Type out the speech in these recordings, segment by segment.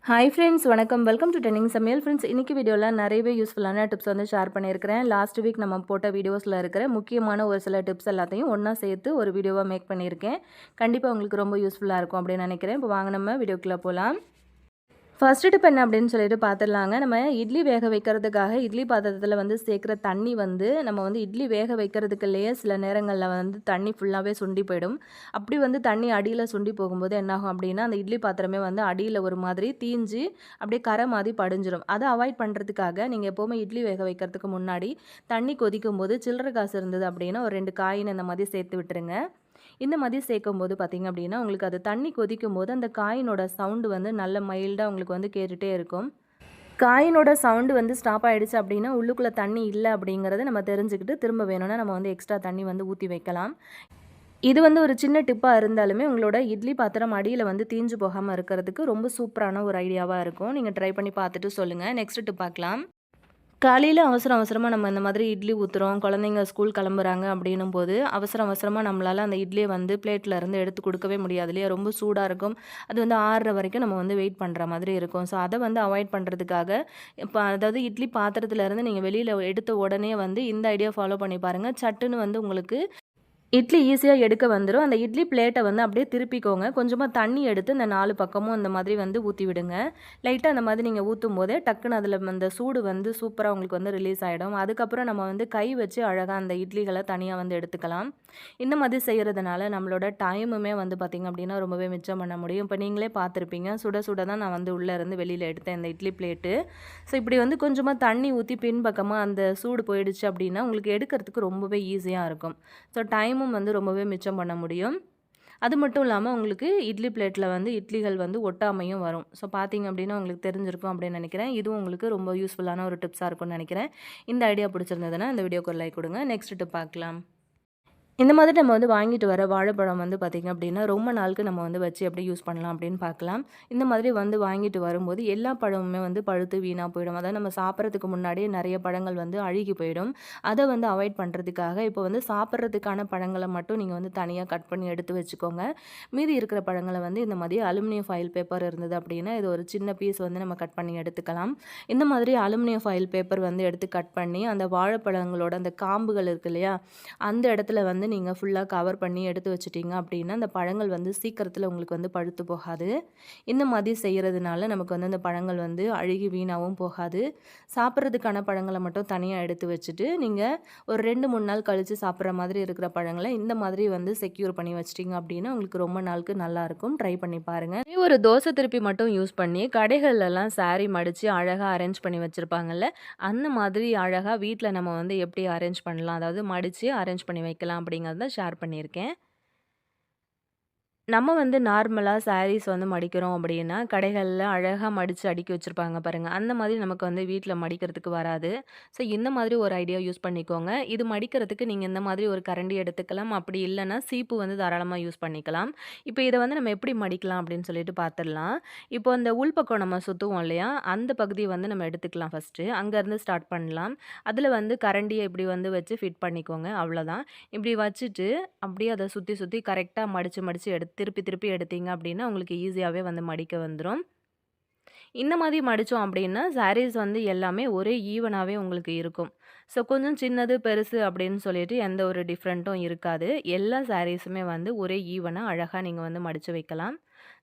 Hi friends, வணக்கம். Welcome to trending சமையல். Friends, இன்னைக்கு வீடியோவில் நிறையவே யூஸ்ஃபுல்லான டிப்ஸ் வந்து ஷேர் பண்ணியிருக்கிறேன். லாஸ்ட் வீக் நம்ம போட்ட வீடியோஸில் இருக்கிற முக்கியமான ஒரு சில டிப்ஸ் எல்லாத்தையும் ஒன்றா சேர்த்து ஒரு வீடியோவாக மேக் பண்ணியிருக்கேன். கண்டிப்பாக உங்களுக்கு ரொம்ப யூஸ்ஃபுல்லாக இருக்கும் அப்படின்னு நினைக்கிறேன். இப்போ வாங்க நம்ம வீடியோக்குள்ளே போகலாம். ஃபர்ஸ்ட்டு டிப் என்ன அப்படின்னு சொல்லிட்டு பார்த்துடலாங்க. நம்ம இட்லி வேக வைக்கிறதுக்காக இட்லி பாத்திரத்தில் வந்து சேர்க்குற தண்ணி வந்து நம்ம வந்து இட்லி வேக வைக்கிறதுக்குள்ளேயே சில நேரங்களில் வந்து தண்ணி ஃபுல்லாகவே சுண்டி போயிடும். அப்படி வந்து தண்ணி அடியில் சுண்டி போகும்போது என்னாகும் அப்படின்னா, அந்த இட்லி பாத்திரமே வந்து அடியில் ஒரு மாதிரி தீஞ்சு அப்படியே கரை மாதிரி படிஞ்சிடும். அதை அவாய்ட் பண்ணுறதுக்காக நீங்கள் எப்போவுமே இட்லி வேக வைக்கிறதுக்கு முன்னாடி தண்ணி கொதிக்கும் போது சில்லறை காசு இருந்தது அப்படின்னா ஒரு 2 காயின் இந்த மாதிரி சேர்த்து விட்டுருங்க. இந்த மாதிரி சேர்க்கும்போது பார்த்தீங்க அப்படின்னா, உங்களுக்கு அது தண்ணி கொதிக்கும்போது அந்த காயினோட சவுண்டு வந்து நல்ல மைல்டாக உங்களுக்கு வந்து கேட்டுகிட்டே இருக்கும். காயினோட சவுண்டு வந்து ஸ்டாப் ஆகிடுச்சு அப்படின்னா, உள்ளுக்குள்ளே தண்ணி இல்லை அப்படிங்கிறத நம்ம தெரிஞ்சுக்கிட்டு திரும்ப வேணும்னா நம்ம வந்து எக்ஸ்ட்ரா தண்ணி வந்து ஊற்றி வைக்கலாம். இது வந்து ஒரு சின்ன டிப்பாக இருந்தாலுமே உங்களோட இட்லி பாத்திரம் அடியில் வந்து தீஞ்சு போகாமல் இருக்கிறதுக்கு ரொம்ப சூப்பரான ஒரு ஐடியாவாக இருக்கும். நீங்கள் ட்ரை பண்ணி பார்த்துட்டு சொல்லுங்கள். நெக்ஸ்ட் டிப் பார்க்கலாம். காலையில் அவசரமாக நம்ம இந்த மாதிரி இட்லி ஊற்றுறோம், குழந்தைங்க ஸ்கூல் கிளம்புறாங்க அப்படின்னும்போது அவசரமாக நம்மளால் அந்த இட்லியை வந்து பிளேட்டில் இருந்து எடுத்து கொடுக்கவே முடியாது இல்லையா? ரொம்ப சூடாக இருக்கும். அது வந்து ஆறுற வரைக்கும் நம்ம வந்து வெயிட் பண்ணுற மாதிரி இருக்கும். ஸோ அதை வந்து அவாய்ட் பண்ணுறதுக்காக இப்போ அதாவது இட்லி பாத்திரத்துலேருந்து நீங்கள் வெளியில் எடுத்த உடனே வந்து இந்த ஐடியா ஃபாலோ பண்ணி பாருங்கள். சட்டுன்னு வந்து உங்களுக்கு இட்லி ஈஸியாக எடுக்க வந்துடும். அந்த இட்லி பிளேட்டை வந்து அப்படியே திருப்பிக்கோங்க. கொஞ்சமாக தண்ணி எடுத்து இந்த 4 பக்கமும் இந்த மாதிரி வந்து ஊற்றி விடுங்க. லைட்டாக அந்த மாதிரி நீங்கள் ஊற்றும் போதே டக்குன்னு அதில் அந்த சூடு வந்து சூப்பராக உங்களுக்கு வந்து ரிலீஸ் ஆகிடும். அதுக்கப்புறம் நம்ம வந்து கை வச்சு அழகாக அந்த இட்லிகளை தனியாக வந்து எடுத்துக்கலாம். இந்த மாதிரி செய்கிறதுனால நம்மளோட டைமுமே வந்து பார்த்திங்க அப்படின்னா ரொம்பவே மிச்சம் பண்ண முடியும். இப்போ நீங்களே பார்த்துருப்பீங்க, சுட சுட தான் நான் வந்து உள்ளே இருந்து வெளியில் எடுத்தேன் இந்த இட்லி பிளேட்டு. ஸோ இப்படி வந்து கொஞ்சமாக தண்ணி ஊற்றி பின்பக்கமாக அந்த சூடு போயிடுச்சு அப்படின்னா உங்களுக்கு எடுக்கிறதுக்கு ரொம்பவே ஈஸியாக இருக்கும். ஸோ டைமும் வந்து ரொம்பவே மிச்சம் பண்ண முடியும். அது மட்டும் இல்லாமல் உங்களுக்கு இட்லி பிளேட்டில் வந்து இட்லிகள் வந்து ஒட்டாமையும் வரும். ஸோ பார்த்தீங்க அப்படின்னா உங்களுக்கு தெரிஞ்சிருக்கும் அப்படின்னு நினைக்கிறேன். இதுவும் உங்களுக்கு ரொம்ப யூஸ்ஃபுல்லான ஒரு டிப்ஸாக இருக்கும்னு நினைக்கிறேன். இந்த ஐடியா பிடிச்சிருந்ததுன்னா இந்த வீடியோக்கு ஒரு லைக் கொடுங்க. நெக்ஸ்ட் டிப் பார்க்கலாம். இந்த மாதிரி நம்ம வந்து வாங்கிட்டு வர வாழைப்பழம் வந்து பார்த்திங்க அப்படின்னா ரொம்ப நாளுக்கு நம்ம வந்து வச்சு எப்படி யூஸ் பண்ணலாம் அப்படின்னு பார்க்கலாம். இந்த மாதிரி வந்து வாங்கிட்டு வரும்போது எல்லா பழமுமே வந்து பழுத்து வீணாக போயிடும். அதாவது நம்ம சாப்பிட்றதுக்கு முன்னாடியே நிறைய பழங்கள் வந்து அழுகி போயிடும். அதை வந்து அவாய்ட் பண்ணுறதுக்காக இப்போ வந்து சாப்பிட்றதுக்கான பழங்களை மட்டும் நீங்கள் வந்து தனியாக கட் பண்ணி எடுத்து வச்சுக்கோங்க. மீதி இருக்கிற பழங்களை வந்து இந்த மாதிரி அலுமினியம் ஃபாயில் பேப்பர் இருந்தது அப்படின்னா இது ஒரு சின்ன பீஸ் வந்து நம்ம கட் பண்ணி எடுத்துக்கலாம். இந்த மாதிரி அலுமினியம் ஃபாயில் பேப்பர் வந்து எடுத்து கட் பண்ணி அந்த வாழைப்பழங்களோட அந்த காம்புகள் இருக்கு இல்லையா, அந்த இடத்துல வந்து நீங்கள் ஃபுல்லாக கவர் பண்ணி எடுத்து வச்சிட்டிங்க அப்படின்னா அந்த பழங்கள் வந்து சீக்கிரத்தில் உங்களுக்கு வந்து பழுத்து போகாது. இந்த மாதிரி செய்கிறதுனால நமக்கு வந்து அந்த பழங்கள் வந்து அழுகி வீணாகவும் போகாது. சாப்பிட்றதுக்கான பழங்களை மட்டும் தனியாக எடுத்து வச்சுட்டு நீங்கள் ஒரு 2-3 நாள் கழித்து சாப்பிட்ற மாதிரி இருக்கிற பழங்களை இந்த மாதிரி வந்து செக்யூர் பண்ணி வச்சிட்டிங்க அப்படின்னா உங்களுக்கு ரொம்ப நாளுக்கு நல்லாயிருக்கும். ட்ரை பண்ணி பாருங்கள். ஒரு தோசை திருப்பி மட்டும் யூஸ் பண்ணி கடைகள்லாம் சாரி மடித்து அழகாக அரேஞ்ச் பண்ணி வச்சுருப்பாங்கல்ல, அந்த மாதிரி அழகாக வீட்டில் நம்ம வந்து எப்படி அரேஞ்ச் பண்ணலாம், அதாவது மடித்து அரேஞ்ச் பண்ணி வைக்கலாம் அப்படிங்கிறத ஷேர் பண்ணியிருக்கேன். நம்ம வந்து நார்மலாக சாரீஸ் வந்து மடிக்கிறோம் அப்படின்னா, கடைகள்ல அழகா மடிச்சு அடுக்கி வச்சிருப்பாங்க பாருங்க. அந்த மாதிரி நமக்கு வந்து வீட்ல மடிக்கிறதுக்கு வராது. ஸோ இந்த மாதிரி ஒரு ஐடியா யூஸ் பண்ணிக்கோங்க. இது மடிக்கிறதுக்கு நீங்க இந்த மாதிரி ஒரு கரண்டி எடுத்துக்கலாம். அப்படி இல்லன்னா சீப்பு வந்து தாராளமா யூஸ் பண்ணிக்கலாம். இப்போ இத வந்து நம்ம எப்படி மடிக்கலாம் அப்படின்னு சொல்லிட்டு பார்த்துடலாம். இப்போ அந்த உள்பக்கம் நம்ம சுத்துவோம் இல்லையா? அந்த பகுதிய வந்து நம்ம எடுத்துக்கலாம் ஃபர்ஸ்ட்டு. அங்கருந்து ஸ்டார்ட் பண்ணலாம். அதில வந்து கரண்டிய இப்படி வந்து வச்சு ஃபிட் பண்ணிக்கோங்க. அவ்வளோதான். இப்படி வச்சுட்டு அப்படியே அத சுத்தி சுத்தி கரெக்ட்டா மடிச்சு மடிச்சு திருப்பி திருப்பி எடுத்தீங்க அப்படின்னா உங்களுக்கு ஈஸியாகவே வந்து மடிக்க வந்துடும். இந்த மாதிரி மடித்தோம் அப்படின்னா சாரீஸ் வந்து எல்லாமே ஒரே ஈவனாகவே உங்களுக்கு இருக்கும். ஸோ கொஞ்சம் சின்னது பெருசு அப்படின்னு சொல்லிட்டு எந்த ஒரு டிஃப்ரெண்ட்டும் இருக்காது. எல்லா சாரீஸுமே வந்து ஒரே ஈவனாக அழகாக நீங்கள் வந்து மடித்து வைக்கலாம்.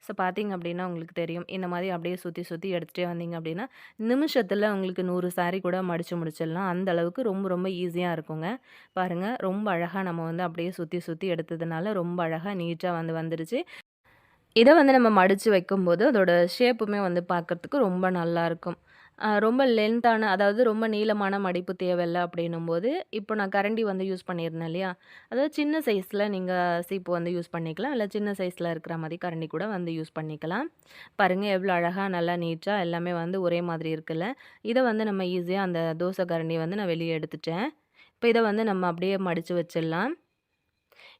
ஸோ பார்த்தீங்க அப்படின்னா உங்களுக்கு தெரியும். இந்த மாதிரி அப்படியே சுற்றி சுற்றி எடுத்துகிட்டே வந்தீங்க அப்படின்னா நிமிஷத்தில் உங்களுக்கு 100 சாரீ கூட மடித்து முடிச்சிடலாம். அந்த அளவுக்கு ரொம்ப ரொம்ப ஈஸியாக இருக்குங்க. பாருங்கள், ரொம்ப அழகாக நம்ம வந்து அப்படியே சுற்றி சுற்றி எடுத்ததுனால ரொம்ப அழகாக நீட்டாக வந்து வந்துடுச்சு. இதை வந்து நம்ம மடித்து வைக்கும்போது அதோட ஷேப்புமே வந்து பார்க்குறதுக்கு ரொம்ப நல்லாயிருக்கும். ரொம்ப லென்த்தான, அதாவது ரொம்ப நீளமான மடிப்பு தேவையில்ல அப்படின்னும்போது, இப்போ நான் கரண்டி வந்து யூஸ் பண்ணியிருந்தேன் இல்லையா? அதாவது சின்ன சைஸில் நீங்கள் சீப்பு வந்து யூஸ் பண்ணிக்கலாம். இல்லை சின்ன சைஸில் இருக்கிற மாதிரி கரண்டி கூட வந்து யூஸ் பண்ணிக்கலாம். பாருங்கள் எவ்வளோ அழகாக நல்லா நீட்டாக எல்லாமே வந்து ஒரே மாதிரி இருக்குல்ல. இதை வந்து நம்ம ஈஸியாக அந்த தோசை கரண்டி வந்து நான் வெளியே எடுத்துட்டேன். இப்போ இதை வந்து நம்ம அப்படியே மடித்து வச்சிடலாம்.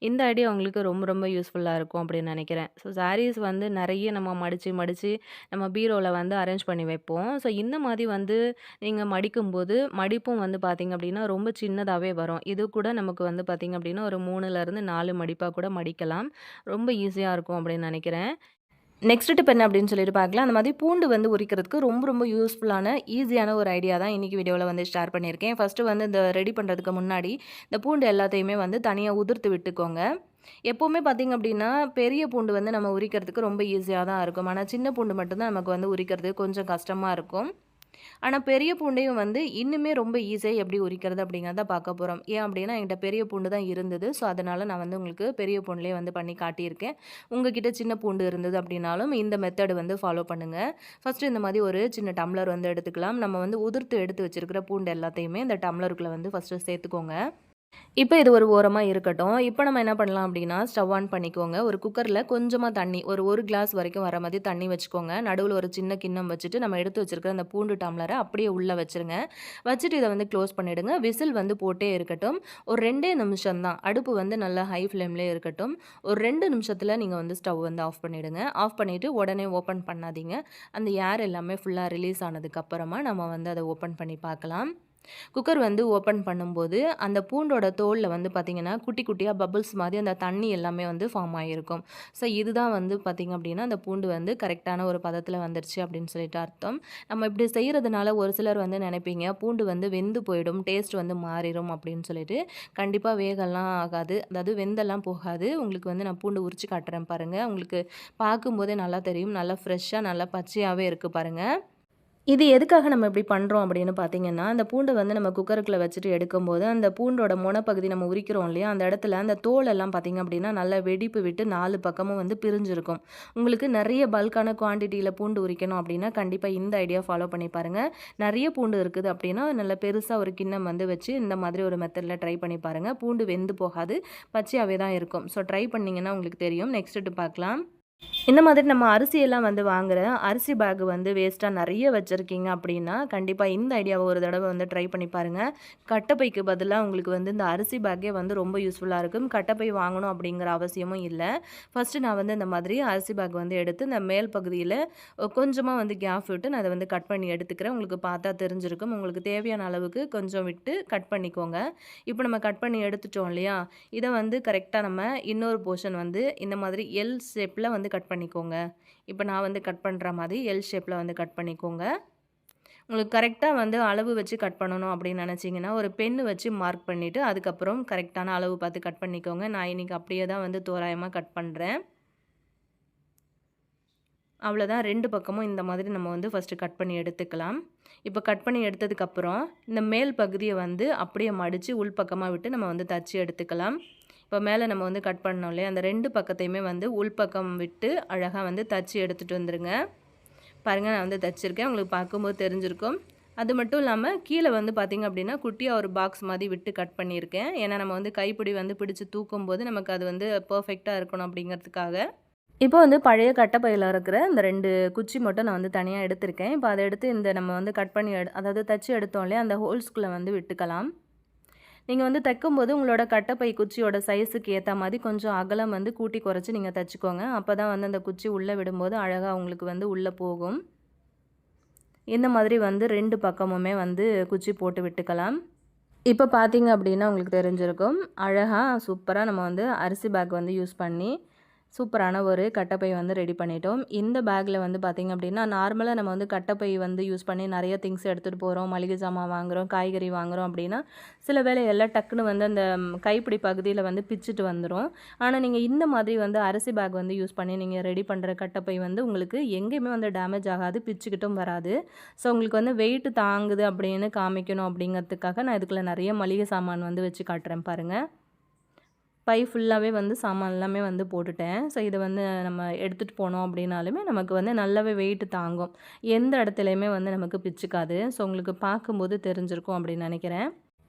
இந்த ஐடியா உங்களுக்கு ரொம்ப ரொம்ப யூஸ்ஃபுல்லாக இருக்கும் அப்படின்னு நினைக்கிறேன். ஸோ சாரீஸ் வந்து நிறைய நம்ம மடித்து மடித்து நம்ம பீரோவில் வந்து அரேஞ்ச் பண்ணி வைப்போம். ஸோ இந்த மாதிரி வந்து நீங்கள் மடிக்கும்போது மடிப்பும் வந்து பார்த்திங்க அப்படின்னா ரொம்ப சின்னதாகவே வரும். இது கூட நமக்கு வந்து பார்த்திங்க அப்படின்னா ஒரு 3லேருந்து 4 மடிப்பாக கூட மடிக்கலாம். ரொம்ப ஈஸியாக இருக்கும் அப்படின்னு நினைக்கிறேன். நெக்ஸ்ட் டிப் என்ன அப்படின்னு சொல்லிட்டு பார்க்கலாம். அந்த மாதிரி பூண்டு வந்து உரிக்கிறதுக்கு ரொம்ப ரொம்ப யூஸ்ஃபுல்லான ஈஸியான ஒரு ஐடியா தான் இன்றைக்கி வீடியோவில் வந்து ஷேர் பண்ணியிருக்கேன். ஃபஸ்ட்டு வந்து இந்த ரெடி பண்ணுறதுக்கு முன்னாடி இந்த பூண்டு எல்லாத்தையுமே வந்து தனியாக உதிர்த்து விட்டுக்கோங்க. எப்போவுமே பார்த்திங்க அப்படின்னா பெரிய பூண்டு வந்து நம்ம உரிக்கிறதுக்கு ரொம்ப ஈஸியாக தான் இருக்கும். ஆனால் சின்ன பூண்டு மட்டும்தான் நமக்கு வந்து உரிக்கிறதுக்கு கொஞ்சம் கஷ்டமாக இருக்கும். ஆனால் பெரிய பூண்டையும் வந்து இன்னுமே ரொம்ப ஈஸியாக எப்படி உரிக்கிறது அப்படிங்கிறத பார்க்க போகிறோம். ஏன் அப்படின்னா என்கிட்ட பெரிய பூண்டு தான் இருந்தது. ஸோ அதனால் நான் வந்து உங்களுக்கு பெரிய பூண்டுலேயே வந்து பண்ணி காட்டியிருக்கேன். உங்ககிட்ட சின்ன பூண்டு இருந்தது அப்படின்னாலும் இந்த மெத்தடு வந்து ஃபாலோ பண்ணுங்கள். ஃபஸ்ட்டு இந்த மாதிரி ஒரு சின்ன டம்ளர் வந்து எடுத்துக்கலாம். நம்ம வந்து உதிர்த்து எடுத்து வச்சுருக்கிற பூண்டு எல்லாத்தையுமே இந்த டம்ளருக்குள்ளே வந்து ஃபஸ்ட்டு சேர்த்துக்கோங்க. இப்போ இது ஒரு ஓரமாக இருக்கட்டும். இப்போ நம்ம என்ன பண்ணலாம் அப்படின்னா, ஸ்டவ் ஆன் பண்ணிக்கோங்க. ஒரு குக்கரில் கொஞ்சமாக தண்ணி, ஒரு கிளாஸ் வரைக்கும் வர மாதிரி தண்ணி வச்சுக்கோங்க. நடுவில் ஒரு சின்ன கிண்ணம் வச்சுட்டு, நம்ம எடுத்து வச்சிருக்கிற அந்த பூண்டு டம்ளரை அப்படியே உள்ளே வச்சுருங்க. வச்சுட்டு இதை வந்து க்ளோஸ் பண்ணிவிடுங்க. விசில் வந்து போட்டே இருக்கட்டும். ஒரு 2 நிமிஷம் தான். அடுப்பு வந்து நல்லா ஹை ஃப்ளேம்லேயே இருக்கட்டும். ஒரு 2 நிமிஷத்தில் நீங்கள் வந்து ஸ்டவ் வந்து ஆஃப் பண்ணிவிடுங்க. ஆஃப் பண்ணிவிட்டு உடனே ஓப்பன் பண்ணாதீங்க. அந்த ஏர் எல்லாமே ஃபுல்லாக ரிலீஸ் ஆனதுக்கப்புறமா நம்ம வந்து அதை ஓப்பன் பண்ணி பார்க்கலாம். குக்கர் வந்து ஓப்பன் பண்ணும்போது அந்த பூண்டோட தோலில் வந்து பார்த்திங்கன்னா குட்டி குட்டியாக பபிள்ஸ் மாதிரி அந்த தண்ணி எல்லாமே வந்து ஃபார்ம் ஆகியிருக்கும். ஸோ இதுதான் வந்து பார்த்திங்க அப்படின்னா அந்த பூண்டு வந்து கரெக்டான ஒரு பதத்தில் வந்துருச்சு அப்படின்னு சொல்லிட்டு அர்த்தம். நம்ம இப்படி செய்கிறதுனால ஒரு சிலர் வந்து நினைப்பீங்க பூண்டு வந்து வெந்து போயிடும், டேஸ்ட் வந்து மாறிடும் அப்படின்னு சொல்லிட்டு. கண்டிப்பாக வேகலாம் ஆகாது, அதாவது வெந்தெல்லாம் போகாது. உங்களுக்கு வந்து நான் பூண்டு உரிச்சு காட்டுறேன் பாருங்கள். உங்களுக்கு பார்க்கும்போதே நல்லா தெரியும், நல்லா ஃப்ரெஷ்ஷாக நல்லா பச்சையாகவே இருக்குது பாருங்கள். இது எதுக்காக நம்ம இப்படி பண்ணுறோம் அப்படின்னு பார்த்தீங்கன்னா, அந்த பூண்டை வந்து நம்ம குக்கருக்குள்ள வச்சுட்டு எடுக்கும்போது, அந்த பூண்டோட மொனப்பகுதி நம்ம உரிக்கிறோம் இல்லையா, அந்த இடத்துல அந்த தோலெல்லாம் பார்த்தீங்க அப்படின்னா, நல்லா வெடிப்பு விட்டு 4 பக்கமும் வந்து பிரிஞ்சிருக்கும். உங்களுக்கு நிறைய பல்கான குவான்டிட்டியில் பூண்டு உரிக்கணும் அப்படின்னா, கண்டிப்பாக இந்த ஐடியா ஃபாலோ பண்ணி பாருங்கள். நிறைய பூண்டு இருக்குது அப்படின்னா, நல்ல பெருசாக ஒரு கிண்ணம் வந்து வச்சு இந்த மாதிரி ஒரு மெத்தடில் ட்ரை பண்ணி பாருங்கள். பூண்டு வெந்து போகாது, பச்சையாகவே தான் இருக்கும். ஸோ ட்ரை பண்ணிங்கன்னா உங்களுக்கு தெரியும். நெக்ஸ்ட்டு பார்க்கலாம். இந்த மாதிரி நம்ம அரிசியெல்லாம் வந்து வாங்குற அரிசி பேக் வந்து வேஸ்ட்டாக நிறைய வச்சுருக்கீங்க அப்படின்னா, கண்டிப்பாக இந்த ஐடியாவை ஒரு தடவை வந்து ட்ரை பண்ணி பாருங்கள். கட்டைப்பைக்கு பதிலாக உங்களுக்கு வந்து இந்த அரிசி பேக்கே வந்து ரொம்ப யூஸ்ஃபுல்லாக இருக்கும். கட்டைப்பை வாங்கணும் அப்படிங்கிற அவசியமும் இல்லை. ஃபஸ்ட்டு நான் வந்து இந்த மாதிரி அரிசி பேக் வந்து எடுத்து இந்த மேல் பகுதியில் கொஞ்சமாக வந்து கேப் விட்டு நான் அதை வந்து கட் பண்ணி எடுத்துக்கிறேன். உங்களுக்கு பார்த்தா தெரிஞ்சிருக்கும். உங்களுக்கு தேவையான அளவுக்கு கொஞ்சம் விட்டு கட் பண்ணிக்கோங்க. இப்போ நம்ம கட் பண்ணி எடுத்துட்டோம் இல்லையா, இதை வந்து கரெக்டாக நம்ம இன்னொரு போர்ஷன் வந்து இந்த மாதிரி எல் ஷேப்பில் வந்து கட் பண்ணிக்கோங்க. இப்போ நான் வந்து கட் பண்ணுற மாதிரி எல் ஷேப்பில் வந்து கட் பண்ணிக்கோங்க. உங்களுக்கு கரெக்டாக வந்து அளவு வச்சு கட் பண்ணணும் அப்படின்னு நினச்சிங்கன்னா ஒரு பென்னு வச்சு மார்க் பண்ணிவிட்டு அதுக்கப்புறம் கரெக்டான அளவு பார்த்து கட் பண்ணிக்கோங்க. நான் இன்றைக்கி அப்படியே தான் வந்து தோராயமாக கட் பண்ணுறேன். அவ்வளோதான். 2 பக்கமும் இந்த மாதிரி நம்ம வந்து ஃபஸ்ட்டு கட் பண்ணி எடுத்துக்கலாம். இப்போ கட் பண்ணி எடுத்ததுக்கப்புறம் இந்த மேல் பகுதியை வந்து அப்படியே மடித்து உள்பக்கமாக விட்டு நம்ம வந்து தச்சு எடுத்துக்கலாம். இப்போ மேலே நம்ம வந்து கட் பண்ணோம் இல்லையா, அந்த 2 பக்கத்தையுமே வந்து உள்பக்கம் விட்டு அழகாக வந்து தச்சு எடுத்துகிட்டு வந்துடுங்க. பாருங்கள், நான் வந்து தச்சுருக்கேன். உங்களுக்கு பார்க்கும்போது தெரிஞ்சிருக்கும். அது மட்டும் இல்லாமல் கீழே வந்து பார்த்திங்க அப்படின்னா குட்டியாக ஒரு பாக்ஸ் மாதிரி விட்டு கட் பண்ணியிருக்கேன். ஏன்னா நம்ம வந்து கைப்பிடி வந்து பிடிச்சி தூக்கும்போது நமக்கு அது வந்து பர்ஃபெக்டாக இருக்கணும் அப்படிங்கிறதுக்காக. இப்போ வந்து பழைய கட்டைப்பையில் இருக்கிற இந்த 2 குச்சி மட்டும் நான் வந்து தனியாக எடுத்திருக்கேன். இப்போ அதை எடுத்து இந்த நம்ம வந்து கட் பண்ணி அதாவது தச்சு எடுத்தோம் இல்லையா, அந்த ஹோல்ஸ்குள்ளே வந்து விட்டுக்கலாம். நீங்கள் வந்து தைக்கும்போது உங்களோட கட்டைப்பை குச்சியோட சைஸுக்கு ஏற்ற மாதிரி கொஞ்சம் அகலம் வந்து கூட்டி குறைச்சி நீங்கள் தைச்சிக்கோங்க. அப்போ தான் வந்து அந்த குச்சி உள்ளே விடும்போது அழகாக உங்களுக்கு வந்து உள்ளே போகும். இந்த மாதிரி வந்து 2 பக்கமுமே வந்து குச்சி போட்டு விட்டுக்கலாம். இப்போ பார்த்தீங்க அப்படின்னா உங்களுக்கு தெரிஞ்சிருக்கும். அழகாக சூப்பராக நம்ம வந்து அரிசி பேக் வந்து யூஸ் பண்ணி சூப்பரான ஒரு கட்டைப்பை வந்து ரெடி பண்ணிட்டோம். இந்த பேக்கில் வந்து பார்த்திங்க அப்படின்னா நார்மலாக நம்ம வந்து கட்டைப்பை வந்து யூஸ் பண்ணி நிறைய திங்ஸ் எடுத்துகிட்டு போகிறோம், மளிகை சாமான் வாங்குகிறோம், காய்கறி வாங்குகிறோம் அப்படின்னா சில வேளையெல்லாம் டக்குன்னு வந்து அந்த கைப்பிடி பகுதியில் வந்து பிச்சுட்டு வந்துடும். ஆனால் நீங்கள் இந்த மாதிரி வந்து அரிசி பேக் வந்து யூஸ் பண்ணி நீங்கள் ரெடி பண்ணுற கட்டைப்பை வந்து உங்களுக்கு எங்கேயுமே வந்து டேமேஜ் ஆகாது, பிச்சுக்கிட்டும் வராது. ஸோ உங்களுக்கு வந்து வெயிட் தாங்குது அப்படின்னு காமிக்கணும் அப்படிங்கிறதுக்காக நான் இதுக்குள்ளே நிறைய மளிகை சாமான் வந்து வச்சு காட்டுறேன் பாருங்கள். பை ஃபுல்லாகவே வந்து சாமான் எல்லாமே வந்து போட்டுட்டேன். ஸோ இதை வந்து நம்ம எடுத்துகிட்டு போனோம் அப்படின்னாலுமே நமக்கு வந்து நல்லாவே வெயிட் தாங்கும். எந்த இடத்துலையுமே வந்து நமக்கு பிச்சுக்காது. ஸோ உங்களுக்கு பார்க்கும்போது தெரிஞ்சிருக்கும் அப்படின்னு நினைக்கிறேன்.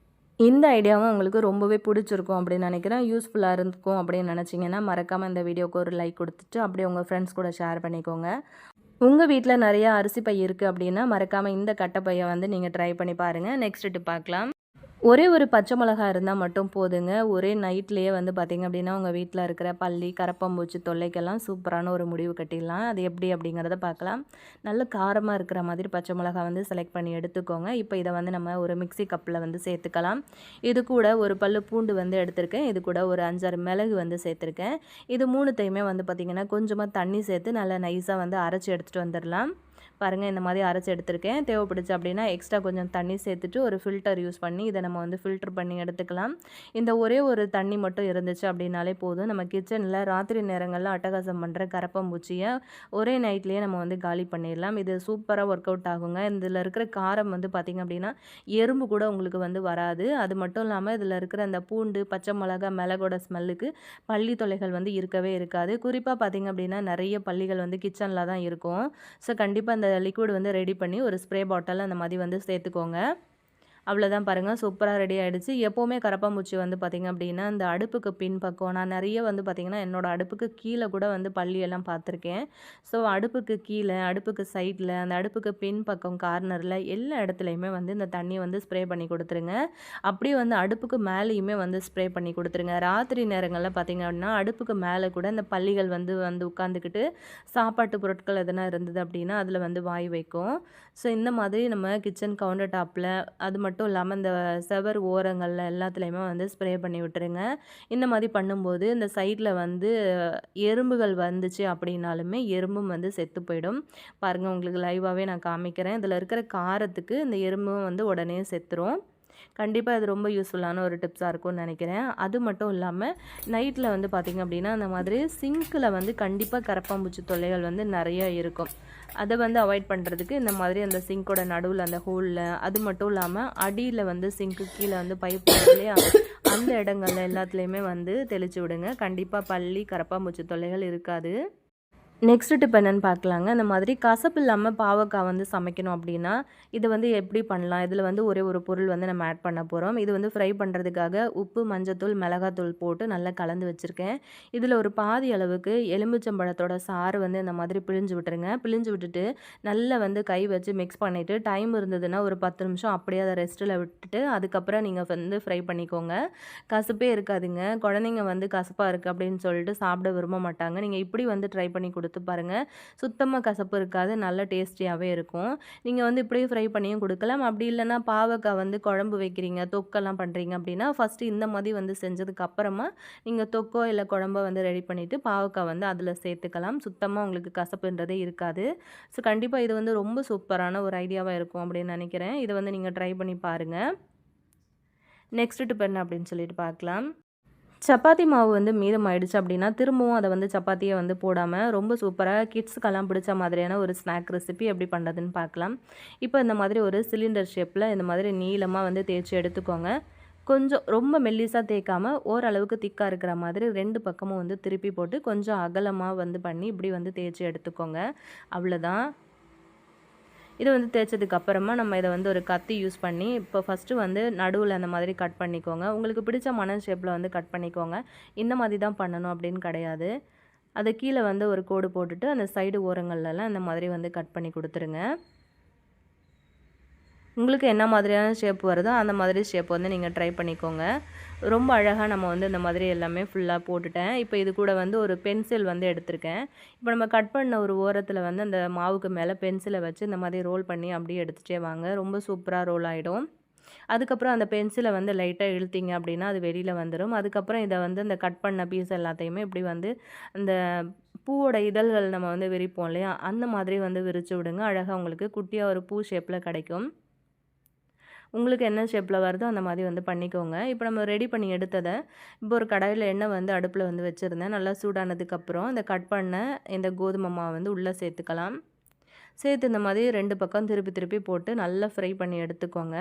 இந்த ஐடியாவும் உங்களுக்கு ரொம்பவே பிடிச்சிருக்கும் அப்படின்னு நினைக்கிறேன். யூஸ்ஃபுல்லாக இருக்கும் அப்படின்னு நினச்சிங்கன்னா மறக்காமல் இந்த வீடியோவுக்கு ஒரு லைக் கொடுத்துட்டு அப்படியே உங்கள் ஃப்ரெண்ட்ஸ் கூட ஷேர் பண்ணிக்கோங்க. உங்கள் வீட்டில் நிறையா அரிசி பை இருக்குது அப்படின்னா மறக்காமல் இந்த கட்டைப்பையை வந்து நீங்கள் ட்ரை பண்ணி பாருங்கள். நெக்ஸ்ட் டிப் பார்க்கலாம். ஒரே ஒரு பச்சை மிளகா இருந்தா மட்டும் போதுங்க. ஒரே நைட்லயே வந்து பார்த்தீங்க அப்படின்னா, உங்க வீட்ல இருக்கிற பல்லி, கரப்பான்பூச்சி தொல்லைக்கெல்லாம் சூப்பரான ஒரு முடிவு கட்டிடலாம். அது எப்படி அப்படிங்கிறத பார்க்கலாம். நல்ல காரமா இருக்கிற மாதிரி பச்சை மிளகா வந்து செலக்ட் பண்ணி எடுத்துக்கோங்க. இப்போ இத வந்து நம்ம ஒரு மிக்ஸி கப்ல வந்து சேர்த்துக்கலாம். இது கூட ஒரு பல்லு பூண்டு வந்து எடுத்திருக்கேன். இது கூட ஒரு 5, 6 மிளகு வந்து சேர்த்துருக்கேன். இது 3த்தையுமே வந்து பார்த்தீங்கன்னா, கொஞ்சமா தண்ணி சேர்த்து நல்லா நைஸா வந்து அரைச்சு எடுத்துட்டு வந்துரலாம். பாருங்க இந்த மாதிரி அரைச்சு எடுத்திருக்கேன். தேவைப்படுச்சு அப்படின்னா எக்ஸ்ட்ரா கொஞ்சம் தண்ணி சேர்த்துட்டு ஒரு ஃபில்டர் யூஸ் பண்ணி இதை நம்ம வந்து ஃபில்டர் பண்ணி எடுத்துக்கலாம். இந்த ஒரே ஒரு தண்ணி மட்டும் இருந்துச்சு அப்படின்னாலே போதும். நம்ம கிச்சனில் ராத்திரி நேரங்களில் அட்டகாசம் பண்ணுற கரப்பான்பூச்சியை ஒரே நைட்லேயே நம்ம வந்து காலி பண்ணிடலாம். இது சூப்பராக ஒர்க் அவுட் ஆகுங்க. இதில் இருக்கிற காரம் வந்து பார்த்திங்க அப்படின்னா எறும்பு கூட உங்களுக்கு வந்து வராது. அது மட்டும் இல்லாமல் இதில் இருக்கிற அந்த பூண்டு, பச்சை மிளகா, மிளகோட ஸ்மெல்லுக்கு பள்ளி தொல்லைகள் வந்து இருக்கவே இருக்காது. குறிப்பாக பார்த்திங்க அப்படின்னா நிறைய பள்ளிகள் வந்து கிச்சனில் தான் இருக்கும். ஸோ கண்டிப்பாக அந்த லிக்விட் வந்து ரெடி பண்ணி ஒரு ஸ்ப்ரே பாட்டில் அந்த மாதிரி வந்து சேர்த்துக்கோங்க. அவ்வளோதான் பாருங்கள், சூப்பராக ரெடி ஆகிடுச்சு. எப்போவுமே கரப்பான்பூச்சி வந்து பார்த்திங்க அப்படின்னா இந்த அடுப்புக்கு பின்பக்கம் நான் நிறைய வந்து பார்த்திங்கன்னா என்னோடய அடுப்புக்கு கீழே கூட வந்து பள்ளியெல்லாம் பார்த்துருக்கேன். ஸோ அடுப்புக்கு கீழே, அடுப்புக்கு சைடில், அந்த அடுப்புக்கு பின்பக்கம் கார்னரில் எல்லா இடத்துலையுமே வந்து இந்த தண்ணியை வந்து ஸ்ப்ரே பண்ணி கொடுத்துருங்க. அப்படியே வந்து அடுப்புக்கு மேலேயுமே வந்து ஸ்ப்ரே பண்ணி கொடுத்துருங்க. ராத்திரி நேரங்களில் பார்த்திங்க அப்படின்னா அடுப்புக்கு மேலே கூட இந்த பள்ளிகள் வந்து வந்து உட்காந்துக்கிட்டு சாப்பாட்டு பொருட்கள் எதனா இருந்தது அப்படின்னா அதில் வந்து வாய் வைக்கும். ஸோ இந்த மாதிரி நம்ம கிச்சன் கவுண்டர் டாப்பில் அது மட்டும் இல்லாமல் இந்த செவர் ஓரங்களில் எல்லாத்துலேயுமே வந்து ஸ்ப்ரே பண்ணி விட்டுருங்க. இந்த மாதிரி பண்ணும்போது இந்த சைடில் வந்து எறும்புகள் வந்துச்சு அப்படின்னாலுமே எறும்பும் வந்து செத்து போயிடும். பாருங்கள், உங்களுக்கு லைவாகவே நான் காமிக்கிறேன். இதில் இருக்கிற காரத்துக்கு இந்த எறும்பும் வந்து உடனே செத்துரும். கண்டிப்பாக இது ரொம்ப யூஸ்ஃபுல்லான ஒரு டிப்ஸாக இருக்கும்னு நினைக்கிறேன். அது மட்டும் இல்லாமல் நைட்டில் வந்து பார்த்திங்க அப்படின்னா அந்த மாதிரி சிங்க்கில் வந்து கண்டிப்பாக கரப்பான்பூச்சி தொல்லைகள் வந்து நிறைய இருக்கும். அதை வந்து அவாய்ட் பண்ணுறதுக்கு இந்த மாதிரி அந்த சிங்க்கோட நடுவில் அந்த ஹோலில், அது மட்டும் இல்லாமல் அடியில் வந்து சிங்க்கு கீழே வந்து பைப் இல்லையா, அந்த இடங்கள்ல எல்லாத்துலேயுமே வந்து தெளித்து விடுங்க. கண்டிப்பாக பல்லி, கரப்பான்பூச்சி தொல்லைகள் இருக்காது. நெக்ஸ்ட் டிப் என்னென்னு பார்க்கலாங்க. அந்த மாதிரி கசப்பு இல்லாமல் பாவக்காய் வந்து சமைக்கணும் அப்படின்னா இது வந்து எப்படி பண்ணலாம்? இதில் வந்து ஒரே ஒரு பொருள் வந்து நம்ம ஆட் பண்ண போகிறோம். இது வந்து ஃப்ரை பண்ணுறதுக்காக உப்பு, மஞ்சத்தூள், மிளகாத்தூள் போட்டு நல்லா கலந்து வச்சுருக்கேன். இதில் ஒரு பாதி அளவுக்கு எலுமிச்சம்பழத்தோட சாறு வந்து இந்த மாதிரி பிழிஞ்சு விட்டுருங்க. பிழிஞ்சு விட்டுட்டு நல்லா வந்து கை வச்சு மிக்ஸ் பண்ணிவிட்டு டைம் இருந்ததுன்னா ஒரு 10 நிமிஷம் அப்படியே அதை ரெஸ்ட்டில் விட்டுட்டு அதுக்கப்புறம் நீங்கள் வந்து ஃப்ரை பண்ணிக்கோங்க. கசப்பே இருக்காதுங்க. குழந்தைங்க வந்து கசப்பாக இருக்குது அப்படின்னு சொல்லிட்டு சாப்பிட விரும்ப மாட்டாங்க. நீங்கள் இப்படி வந்து ட்ரை பண்ணி கொடுத்து பாருங்கள். சுத்தமாக கசப்பு இருக்காது, நல்ல டேஸ்டியாகவே இருக்கும். நீங்கள் வந்து இப்படியே ஃப்ரை பண்ணியும் கொடுக்கலாம். அப்படி இல்லைன்னா பாவக்காய் வந்து குழம்பு வைக்கிறீங்க, தொக்கெல்லாம் பண்ணுறீங்க அப்படின்னா ஃபஸ்ட்டு இந்த மாதிரி வந்து செஞ்சதுக்கு அப்புறமா நீங்கள் தொக்கோ இல்லை குழம்போ வந்து ரெடி பண்ணிவிட்டு பாவக்காய் வந்து அதில் சேர்த்துக்கலாம். சுத்தமாக உங்களுக்கு கசப்புன்றதே இருக்காது. ஸோ கண்டிப்பாக இது வந்து ரொம்ப சூப்பரான ஒரு ஐடியாவாக இருக்கும் அப்படின்னு நினைக்கிறேன். இதை வந்து நீங்கள் ட்ரை பண்ணி பாருங்கள். நெக்ஸ்ட் டிப் என்ன அப்படின்னு சொல்லிட்டு பார்க்கலாம். சப்பாத்தி மாவு வந்து மீதம் ஆயிடுச்சு அப்படின்னா திரும்பவும் அதை வந்து சப்பாத்தியை வந்து போடாமல் ரொம்ப சூப்பராக கிட்ஸுக்கெல்லாம் பிடிச்ச மாதிரியான ஒரு ஸ்நாக் ரெசிபி எப்படி பண்ணுறதுன்னு பார்க்கலாம். இப்போ இந்த மாதிரி ஒரு சிலிண்டர் ஷேப்பில் இந்த மாதிரி நீளமாக வந்து தேய்ச்சி எடுத்துக்கோங்க. கொஞ்சம் ரொம்ப மெல்லிஸாக தேய்க்காமல் ஓரளவுக்கு திக்காக இருக்கிற மாதிரி 2 பக்கமும் வந்து திருப்பி போட்டு கொஞ்சம் அகலமாக வந்து பண்ணி இப்படி வந்து தேய்ச்சி எடுத்துக்கோங்க. அவ்வளோதான். இது வந்து தேய்ச்சதுக்கு அப்புறமா நம்ம இதை வந்து ஒரு கத்தி யூஸ் பண்ணி இப்போ ஃபஸ்ட்டு வந்து நடுவில் அந்த மாதிரி கட் பண்ணிக்கோங்க. உங்களுக்கு பிடிச்ச மணல் ஷேப்பில் வந்து கட் பண்ணிக்கோங்க. இந்த மாதிரி தான் பண்ணணும் அப்படின்னு கிடையாது. அதை கீழே வந்து ஒரு கோடு போட்டுட்டு அந்த சைடு ஓரங்கள்லாம் இந்த மாதிரி வந்து கட் பண்ணி கொடுத்துருங்க. உங்களுக்கு என்ன மாதிரியான ஷேப் வருதோ அந்த மாதிரி ஷேப் வந்து நீங்கள் ட்ரை பண்ணிக்கோங்க. ரொம்ப அழகாக நம்ம வந்து இந்த மாதிரி எல்லாமே ஃபுல்லாக போட்டுட்டேன். இப்போ இது கூட வந்து ஒரு பென்சில் வந்து எடுத்திருக்கேன். இப்போ நம்ம கட் பண்ண ஒரு ஓரத்தில் வந்து அந்த மாவுக்கு மேலே பென்சிலை வச்சு இந்த மாதிரி ரோல் பண்ணி அப்படியே எடுத்துகிட்டே வாங்க. ரொம்ப சூப்பராக ரோல் ஆகிடும். அதுக்கப்புறம் அந்த பென்சிலை வந்து லைட்டாக இழுத்தீங்க அப்படின்னா அது வெளியில் வந்துடும். அதுக்கப்புறம் இதை வந்து இந்த கட் பண்ண பீஸ் எல்லாத்தையுமே இப்படி வந்து அந்த பூவோட இதழ்கள் நம்ம வந்து விரிப்போம் இல்லையா, அந்த மாதிரி வந்து விரித்து விடுங்க. அழகாக உங்களுக்கு குட்டியாக ஒரு பூ ஷேப்பில் கிடைக்கும். உங்களுக்கு என்ன ஷேப்பில் வருதோ அந்த மாதிரி வந்து பண்ணிக்கோங்க. இப்போ நம்ம ரெடி பண்ணி எடுத்ததை இப்போ ஒரு கடாயில் எண்ணெய் வந்து அடுப்பில் வந்து வச்சுருந்தேன். நல்லா சூடானதுக்கப்புறம் இந்த கட் பண்ண இந்த கோதுமை மாவு வந்து உள்ளே சேர்த்துக்கலாம். சேர்த்து இந்த மாதிரி 2 பக்கம் திருப்பி திருப்பி போட்டு நல்லா ஃப்ரை பண்ணி எடுத்துக்கோங்க.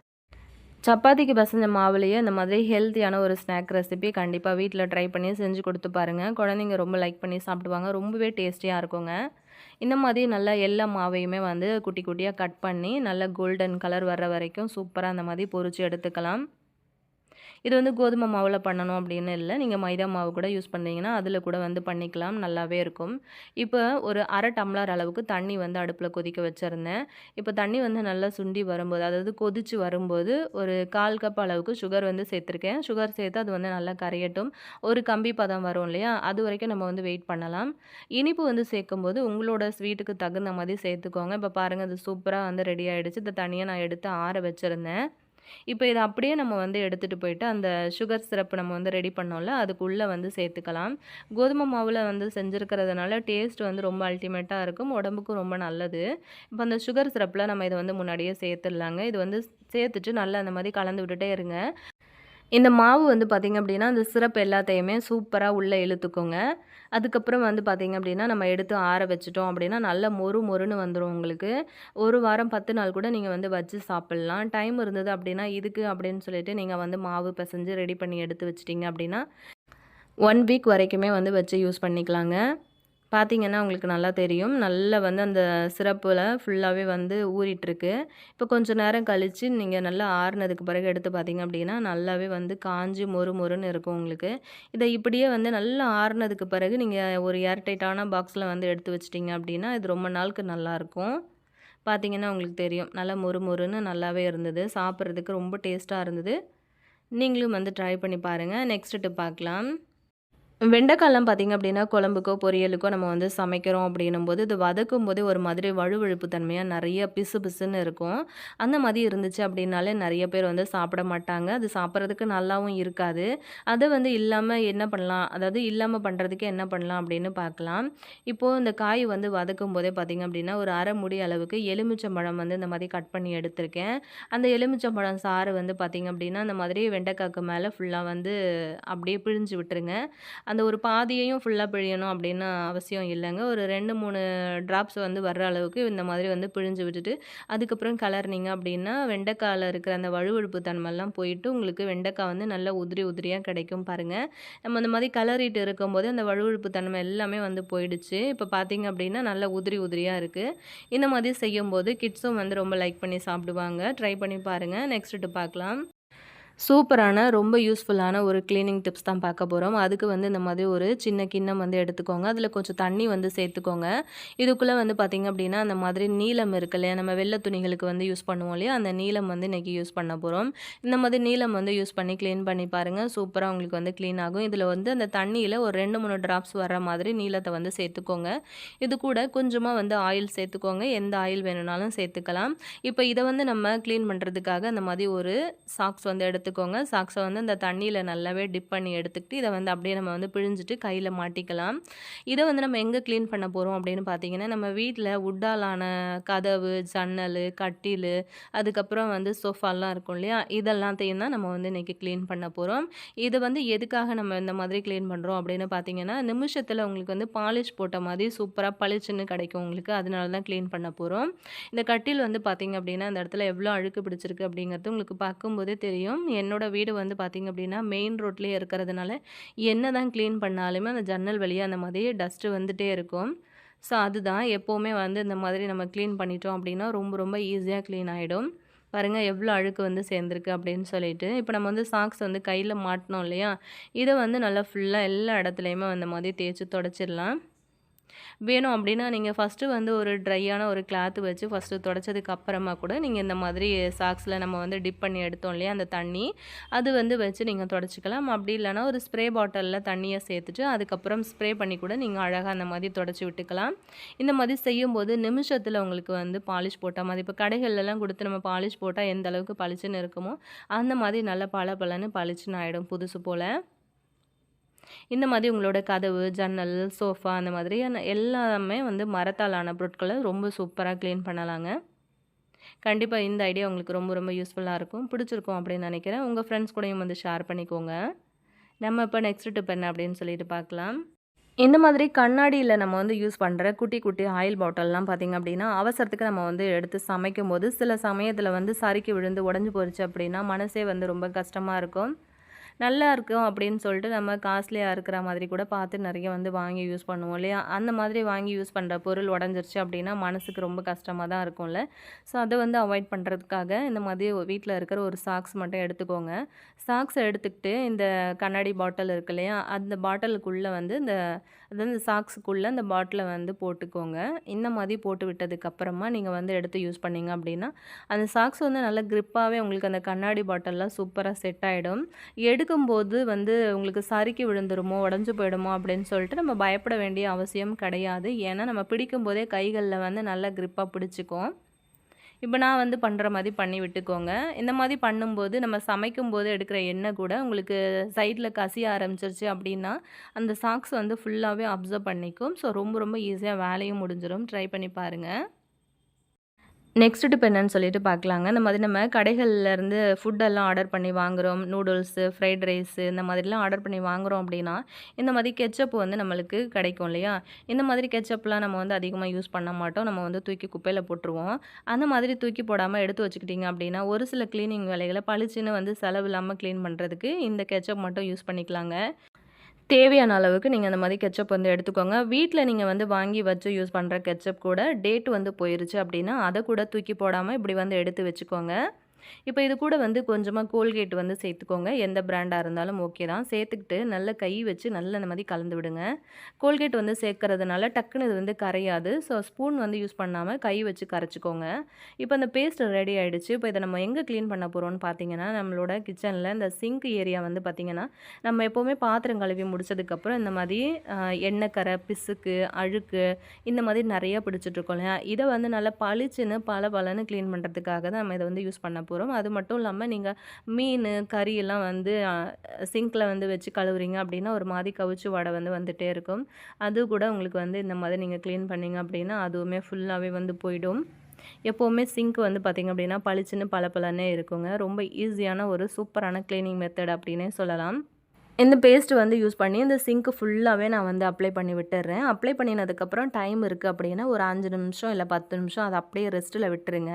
சப்பாத்திக்கு பசஞ்ச மாவுலேயே இந்த மாதிரி ஹெல்த்தியான ஒரு ஸ்நாக் ரெசிபி கண்டிப்பாக வீட்டில் ட்ரை பண்ணி செஞ்சு கொடுத்து பாருங்கள். குழந்தைங்க ரொம்ப லைக் பண்ணி சாப்பிடுவாங்க. ரொம்பவே டேஸ்டியாக இருக்குங்க. இந்த மாதிரி நல்லா எல்லா மாவையுமே வந்து குட்டி குட்டியாக கட் பண்ணி நல்லா கோல்டன் கலர் வர்ற வரைக்கும் சூப்பராக அந்த மாதிரி பொரிச்சு எடுத்துக்கலாம். இது வந்து கோதுமை மாவில் பண்ணணும் அப்படின்னு இல்லை, நீங்கள் மைதா மாவு கூட யூஸ் பண்ணீங்கன்னா அதில் கூட வந்து பண்ணிக்கலாம், நல்லாவே இருக்கும். இப்போ ஒரு அரை டம்ளர் அளவுக்கு தண்ணி வந்து அடுப்பில் கொதிக்க வச்சுருந்தேன். இப்போ தண்ணி வந்து நல்லா சுண்டி வரும்போது, அதாவது கொதிச்சு வரும்போது ஒரு 1/4 கப் அளவுக்கு சுகர் வந்து சேர்த்துருக்கேன். சுகர் சேர்த்து அது வந்து நல்லா கரையட்டும். ஒரு கம்பி பதம் வரும் இல்லையா, அது வரைக்கும் நம்ம வந்து வெயிட் பண்ணலாம். இனிப்பு வந்து சேர்க்கும்போது உங்களோட ஸ்வீட்டுக்கு தகுந்த மாதிரி சேர்த்துக்கோங்க. இப்போ பாருங்கள், அது சூப்பராக வந்து ரெடி ஆகிடுச்சு. இதை தனியாக நான் எடுத்து ஆற வச்சுருந்தேன். இப்போ இதை அப்படியே நம்ம வந்து எடுத்துகிட்டு போயிட்டு அந்த சுகர் சிரப் நம்ம வந்து ரெடி பண்ணோம்ல, அதுக்குள்ளே வந்து சேர்த்துக்கலாம். கோதுமை மாவில் வந்து செஞ்சுருக்கிறதுனால டேஸ்ட் வந்து ரொம்ப அல்டிமேட்டாக இருக்கும், உடம்புக்கும் ரொம்ப நல்லது. இப்போ அந்த சுகர் சிரப்பில் நம்ம இதை வந்து முன்னாடியே சேர்த்துடலாங்க. இது வந்து சேர்த்துட்டு நல்லா அந்த மாதிரி கலந்து விட்டுட்டே இருங்க. இந்த மாவு வந்து பார்த்திங்க அப்படின்னா, அந்த சிரப் எல்லாத்தையுமே சூப்பராக உள்ளே இழுத்துக்கோங்க. அதுக்கப்புறம் வந்து பார்த்திங்க அப்படின்னா, நம்ம எடுத்து ஆற வச்சுட்டோம் அப்படின்னா, நல்லா மொறு மொறுன்னு வந்துடும் உங்களுக்கு. 1 வாரம் 10 நாள் கூட நீங்கள் வந்து வச்சு சாப்பிட்லாம். டைம் இருந்தது அப்படின்னா, இதுக்கு அப்படின்னு சொல்லிட்டு நீங்கள் வந்து மாவு பிசைஞ்சு ரெடி பண்ணி எடுத்து வச்சிட்டிங்க அப்படின்னா, 1 வீக் வரைக்குமே வந்து வச்சு யூஸ் பண்ணிக்கலாங்க. பார்த்தீங்கன்னா உங்களுக்கு நல்லா தெரியும். நல்லா வந்து அந்த சிரப்பில் ஃபுல்லாகவே வந்து ஊறிட்டுருக்கு. இப்போ கொஞ்சம் நேரம் கழித்து நீங்கள் நல்லா ஆறுனதுக்கு பிறகு எடுத்து பார்த்தீங்க அப்படின்னா, நல்லாவே வந்து காஞ்சு மொறு மொறுன்னு இருக்கும் உங்களுக்கு. இதை இப்படியே வந்து நல்லா ஆறுனதுக்கு பிறகு நீங்கள் ஒரு ஏர்டைட்டான பாக்ஸில் வந்து எடுத்து வச்சிட்டிங்க அப்படின்னா, இது ரொம்ப நாளுக்கு நல்லாயிருக்கும். பார்த்தீங்கன்னா உங்களுக்கு தெரியும். நல்லா மொறு மொறுன்னு நல்லாவே இருந்தது. சாப்பிட்றதுக்கு ரொம்ப டேஸ்ட்டாக இருந்தது. நீங்களும் வந்து ட்ரை பண்ணி பாருங்கள். நெக்ஸ்ட் டிப் பார்க்கலாம். வெண்டைக்காய்லாம் பார்த்திங்க அப்படின்னா, குழம்புக்கோ பொரியலுக்கோ நம்ம வந்து சமைக்கிறோம் அப்படின்னும்போது, இது வதக்கும்போதே ஒரு மாதிரி வழுவழுப்பு தன்மையாக நிறைய பிசு பிசுன்னு இருக்கும். அந்த மாதிரி இருந்துச்சு அப்படின்னாலே நிறைய பேர் வந்து சாப்பிட மாட்டாங்க. அது சாப்பிட்றதுக்கு நல்லாவும் இருக்காது. அதை வந்து இல்லாமல் என்ன பண்ணலாம், அதாவது இல்லாமல் பண்ணுறதுக்கு என்ன பண்ணலாம் அப்படின்னு பார்க்கலாம். இப்போது இந்த காய் வந்து வதக்கும் போதே பார்த்திங்க அப்படின்னா, ஒரு அரை முடி அளவுக்கு எலுமிச்சம்பழம் வந்து இந்த மாதிரி கட் பண்ணி எடுத்திருக்கேன். அந்த எலுமிச்சம்பழம் சாறு வந்து பார்த்திங்க அப்படின்னா, அந்த மாதிரி வெண்டைக்காய்க்கு மேலே ஃபுல்லாக வந்து அப்படியே பிழிஞ்சு விட்டுருங்க. அந்த ஒரு பாதியையும் ஃபுல்லாக பிழியணும் அப்படின்னு அவசியம் இல்லைங்க. ஒரு 2, 3 ட்ராப்ஸ் வந்து வர்ற அளவுக்கு இந்த மாதிரி வந்து பிழிஞ்சு விட்டுட்டு, அதுக்கப்புறம் கலர்னீங்க அப்படின்னா, வெண்டைக்காயில் இருக்கிற அந்த வழுவழுப்பு தன்மைலாம் போயிட்டு உங்களுக்கு வெண்டைக்காய் வந்து நல்லா உதிரி உதிரியாக கிடைக்கும் பாருங்கள். நம்ம அந்த மாதிரி கலரிட்டு இருக்கும்போது அந்த வழுவழுப்பு தன்மை எல்லாமே வந்து போயிடுச்சு. இப்போ பார்த்தீங்க அப்படின்னா, நல்லா உதிரி உதிரியாக இருக்குது. இந்த மாதிரி செய்யும்போது கிட்ஸும் வந்து ரொம்ப லைக் பண்ணி சாப்பிடுவாங்க. ட்ரை பண்ணி பாருங்கள். நெக்ஸ்ட்டு பார்க்கலாம். சூப்பரான ரொம்ப யூஸ்ஃபுல்லான ஒரு கிளீனிங் டிப்ஸ் தான் பார்க்க போகிறோம். அதுக்கு வந்து இந்த மாதிரி ஒரு சின்ன கிண்ணம் வந்து எடுத்துக்கோங்க. அதில் கொஞ்சம் தண்ணி வந்து சேர்த்துக்கோங்க. இதுக்குள்ளே வந்து பார்த்திங்க அப்படின்னா, அந்த மாதிரி நீலம் இருக்கு இல்லையா, நம்ம வெள்ளை துணிகளுக்கு வந்து யூஸ் பண்ணுவோம் இல்லையா, அந்த நீலம் வந்து இன்றைக்கி யூஸ் பண்ண போகிறோம். இந்த மாதிரி நீலம் வந்து யூஸ் பண்ணி க்ளீன் பண்ணி பாருங்கள். சூப்பராக உங்களுக்கு வந்து க்ளீன் ஆகும். இதில் வந்து அந்த தண்ணியில் ஒரு 2, 3 ட்ராப்ஸ் வர மாதிரி நீலத்தை வந்து சேர்த்துக்கோங்க. இது கூட கொஞ்சமாக வந்து ஆயில் சேர்த்துக்கோங்க. எந்த ஆயில் வேணும்னாலும் சேர்த்துக்கலாம். இப்போ இதை வந்து நம்ம க்ளீன் பண்ணுறதுக்காக அந்த மாதிரி ஒரு சாக்ஸ் வந்து எடுத்துக்கோங்க. சாக்ஸை வந்து அந்த தண்ணியில் நல்லாவே டிப் பண்ணி எடுத்துக்கிட்டு இதை வந்து அப்படியே நம்ம வந்து பிழிஞ்சிட்டு கையில் மாட்டிக்கலாம். இதை வந்து நம்ம எங்கே க்ளீன் பண்ண போகிறோம் அப்படின்னு பார்த்தீங்கன்னா, நம்ம வீட்டில் உட்டாலான கதவு, ஜன்னல், கட்டில், அதுக்கப்புறம் வந்து சோஃபாலாம் இருக்கும் இல்லையா, இதெல்லாத்தையும் தான் நம்ம வந்து இன்றைக்கி க்ளீன் பண்ண போகிறோம். இது வந்து எதுக்காக நம்ம இந்த மாதிரி க்ளீன் பண்ணுறோம் அப்படின்னு பார்த்தீங்கன்னா, நிமிஷத்தில் உங்களுக்கு வந்து பாலிஷ் போட்ட மாதிரி சூப்பராக பளிச்சுன்னு கிடைக்கும் உங்களுக்கு. அதனால தான் க்ளீன் பண்ண போகிறோம். இந்த கட்டில் வந்து பார்த்திங்க அப்படின்னா, அந்த இடத்துல எவ்வளோ அழுக்கு பிடிச்சிருக்கு அப்படிங்கிறது உங்களுக்கு பார்க்கும்போதே தெரியும். என்னோட வீடு வந்து பார்த்திங்க அப்படின்னா மெயின் ரோட்லேயே இருக்கிறதுனால என்ன தான் க்ளீன் பண்ணாலுமே அந்த ஜன்னல் வழியாக அந்த மாதிரி டஸ்ட்டு வந்துகிட்டே இருக்கும். ஸோ அதுதான் எப்போவுமே வந்து இந்த மாதிரி நம்ம க்ளீன் பண்ணிட்டோம் அப்படின்னா ரொம்ப ரொம்ப ஈஸியாக க்ளீன் ஆகிடும். பாருங்கள் எவ்வளோ அழுக்கு வந்து சேர்ந்துருக்கு அப்படின்னு சொல்லிட்டு. இப்போ நம்ம வந்து சாக்ஸ் வந்து கையில் மாட்டினோம் இல்லையா, இதை வந்து நல்லா ஃபுல்லாக எல்லா இடத்துலையுமே அந்த மாதிரி தேய்ச்சி தொடச்சிடலாம். வேணும் அப்படின்னா நீங்கள் ஃபஸ்ட்டு வந்து ஒரு ட்ரையான ஒரு கிளாத்து வச்சு ஃபஸ்ட்டு தொடச்சதுக்கு அப்புறமா கூட நீங்கள் இந்த மாதிரி சாக்ஸில் நம்ம வந்து டிப் பண்ணி எடுத்தோம் இல்லையா அந்த தண்ணி, அது வந்து வச்சு நீங்கள் தொடச்சிக்கலாம். அப்படி இல்லைனா ஒரு ஸ்ப்ரே பாட்டிலில் தண்ணியை சேர்த்துட்டு அதுக்கப்புறம் ஸ்ப்ரே பண்ணி கூட நீங்கள் அழகாக அந்த மாதிரி தொடச்சி விட்டுக்கலாம். இந்த மாதிரி செய்யும்போது நிமிஷத்தில் உங்களுக்கு வந்து பாலிஷ் போட்ட மாதிரி, இப்போ கடைகள்லாம் கொடுத்து நம்ம பாலிஷ் போட்டால் எந்த அளவுக்கு பளிச்சுன்னு இருக்குமோ அந்த மாதிரி நல்ல பளபளன்னு பளிச்சுன்னு ஆகிடும் புதுசு போல். இந்த மாதிரி உங்களோட கதவு, ஜன்னல், சோஃபா அந்த மாதிரியான எல்லாமே வந்து மரத்தால் ஆன பொருட்களை ரொம்ப சூப்பராக க்ளீன் பண்ணலாங்க. கண்டிப்பாக இந்த ஐடியா உங்களுக்கு ரொம்ப ரொம்ப யூஸ்ஃபுல்லாக இருக்கும், பிடிச்சிருக்கும் அப்படின்னு நினைக்கிறேன். உங்கள் ஃப்ரெண்ட்ஸ் கூடயும் வந்து ஷேர் பண்ணிக்கோங்க. நம்ம இப்போ நெக்ஸ்ட் டிப் என்ன அப்படின்னு சொல்லிட்டு பார்க்கலாம். இந்த மாதிரி கண்ணாடியில் நம்ம வந்து யூஸ் பண்ணுற குட்டி குட்டி ஆயில் பாட்டில்லாம் பார்த்திங்க அப்படின்னா, அவசரத்துக்கு நம்ம வந்து எடுத்து சமைக்கும் போது சில சமயத்தில் வந்து சறுக்கி விழுந்து உடஞ்சி போயிடுச்சு அப்படின்னா மனசே வந்து ரொம்ப கஷ்டமாக இருக்கும். நல்லா இருக்கும் அப்படின்னு சொல்லிட்டு நம்ம காஸ்ட்லியாக இருக்கிற மாதிரி கூட பார்த்து நிறைய வந்து வாங்கி யூஸ் பண்ணுவோம் இல்லையா? அந்த மாதிரி வாங்கி யூஸ் பண்ணுற பொருள் உடஞ்சிருச்சு அப்படின்னா மனசுக்கு ரொம்ப கஷ்டமாக தான் இருக்கும்ல. ஸோ அதை வந்து அவாய்ட் பண்ணுறதுக்காக இந்த மாதிரி வீட்டில் இருக்கிற ஒரு சாக்ஸ் மட்டும் எடுத்துக்கோங்க. சாக்ஸை எடுத்துக்கிட்டு இந்த கண்ணாடி பாட்டில் இருக்கு இல்லையா? அந்த பாட்டிலுக்குள்ளே வந்து அதாவது சாக்ஸுக்குள்ளே அந்த பாட்டிலை வந்து போட்டுக்கோங்க. இந்த மாதிரி போட்டு விட்டதுக்கப்புறமா நீங்கள் வந்து எடுத்து யூஸ் பண்ணீங்க அப்படின்னா, அந்த சாக்ஸ் வந்து நல்லா க்ரிப்பாகவே உங்களுக்கு அந்த கண்ணாடி பாட்டில்லாம் சூப்பராக செட் ஆகிடும். எடுக்கும்போது வந்து உங்களுக்கு சறுக்கி விழுந்துருமோ, உடஞ்சு போயிடுமோ அப்படின்னு சொல்லிட்டு நம்ம பயப்பட வேண்டிய அவசியம் கிடையாது. ஏன்னா நம்ம பிடிக்கும்போதே கைகளில் வந்து நல்லா க்ரிப்பாக பிடிச்சிக்கும். இப்போ நான் வந்து பண்ணுற மாதிரி பண்ணி விட்டுக்கோங்க. இந்த மாதிரி பண்ணும்போது நம்ம சமைக்கும்போது எடுக்கிற எண்ணெய் கூட உங்களுக்கு சைடில் கசிய ஆரம்பிச்சிருச்சு அப்படின்னா, அந்த சாக்ஸ் வந்து ஃபுல்லாகவே அப்சர்வ் பண்ணிக்கும். ஸோ ரொம்ப ரொம்ப ஈஸியாக வேலையும் முடிஞ்சிடும். ட்ரை பண்ணி பாருங்கள். நெக்ஸ்ட் டிப் என்னன்னு சொல்லிட்டு பார்க்கலாங்க. இந்த மாதிரி நம்ம கடைகள்லேருந்து ஃபுட்டெல்லாம் ஆர்டர் பண்ணி வாங்குறோம். நூடுல்ஸு, ஃப்ரைட் ரைஸு இந்த மாதிரிலாம் ஆர்டர் பண்ணி வாங்குறோம் அப்படின்னா, இந்த மாதிரி கெட்சப் வந்து நம்மளுக்கு கிடைக்கும் இல்லையா? இந்த மாதிரி கெட்சப்லாம் நம்ம வந்து அதிகமாக யூஸ் பண்ண மாட்டோம். நம்ம வந்து தூக்கி குப்பையில போட்டுருவோம். அந்த மாதிரி தூக்கி போடாம எடுத்து வச்சுக்கிட்டீங்க அப்படின்னா, ஒரு சில கிளீனிங் வேலைகள பளிச்சுன்னு வந்து செலவு இல்லாம கிளீன் பண்ணுறதுக்கு இந்த கெட்சப் மட்டும் யூஸ் பண்ணிக்கலாங்க. தேவையான அளவுக்கு நீங்க அந்த மாரி கெட்சப் வந்து எடுத்துக்கோங்க. வீட்ல நீங்க வந்து வாங்கி வச்சு யூஸ் பண்ற கெட்சப் கூட டேட் வந்து போயிருச்சு அப்டின்னா, அத கூட தூக்கி போடாம இப்டி வந்து எடுத்து வச்சுக்கோங்க. இப்போ இது கூட வந்து கொஞ்சமா கோல்கேட் வந்து சேர்த்துக்கோங்க. எந்த பிராண்டா இருந்தாலும் ஓகே தான். சேர்த்துக்கிட்டு நல்ல கை வச்சு நல்லா இந்த மாரி கலந்து விடுங்க. கோல்கேட் வந்து சேர்க்கறதுனால டக்குனு இது வந்து கரையாது. ஸோ ஸ்பூன் வந்து யூஸ் பண்ணாம கை வச்சு கரைச்சுக்கோங்க. இப்போ அந்த பேஸ்ட் ரெடி ஆயிடுச்சு. இப்போ இத நம்ம எங்க கிளீன் பண்ண போறோம்னு பார்த்தீங்கன்னா, நம்மளோட கிச்சன்ல இந்த சிங்க் ஏரியா வந்து பார்த்தீங்கன்னா, நம்ம எப்பவுமே பாத்திரம் கழுவி முடிச்சதுக்கப்புறம் இந்த மாரி எண்ணெய் கரை, பிசுக்கு, அழுக்கு இந்த மாதிரி நெறைய பிடிச்சிட்ருக்கும் இல்லையா? இத வந்து நல்லா பளிச்சுன்னு பளபளன்னு கிளீன் பண்ணுறதுக்காக தான் நம்ம இத வந்து யூஸ் பண்ண போறோம். அது மட்டும் இல்லாம நீங்க மீனு, கறி எல்லாம் வந்து சிங்க்ல வந்து வச்சு கழுவுறீங்க அப்படின்னா, ஒரு மாரி கவுச்சு வாடை வந்து வந்துட்டே இருக்கும். அது கூட உங்களுக்கு வந்து இந்த மாதிரி நீங்க கிளீன் பண்ணீங்க அப்படின்னா, அதுவுமே ஃபுல்லாவே வந்து போயிடும். எப்பவுமே சிங்க் வந்து பார்த்தீங்க அப்படின்னா, பளிச்சுன்னு பளபளன்னே இருக்குங்க. ரொம்ப ஈஸியான ஒரு சூப்பரான கிளீனிங் மெத்தட் அப்படின்னே சொல்லலாம். இந்த பேஸ்ட் வந்து யூஸ் பண்ணி இந்த சிங்க் ஃபுல்லாவே நான் வந்து அப்ளை பண்ணி விட்டுர்றேன். அப்ளை பண்ணினதுக்கப்புறம் டைம் இருக்கு அப்படின்னா, ஒரு 5 நிமிஷம் இல்ல 10 நிமிஷம் அத அப்படியே ரெஸ்ட்ல விட்டுருங்க.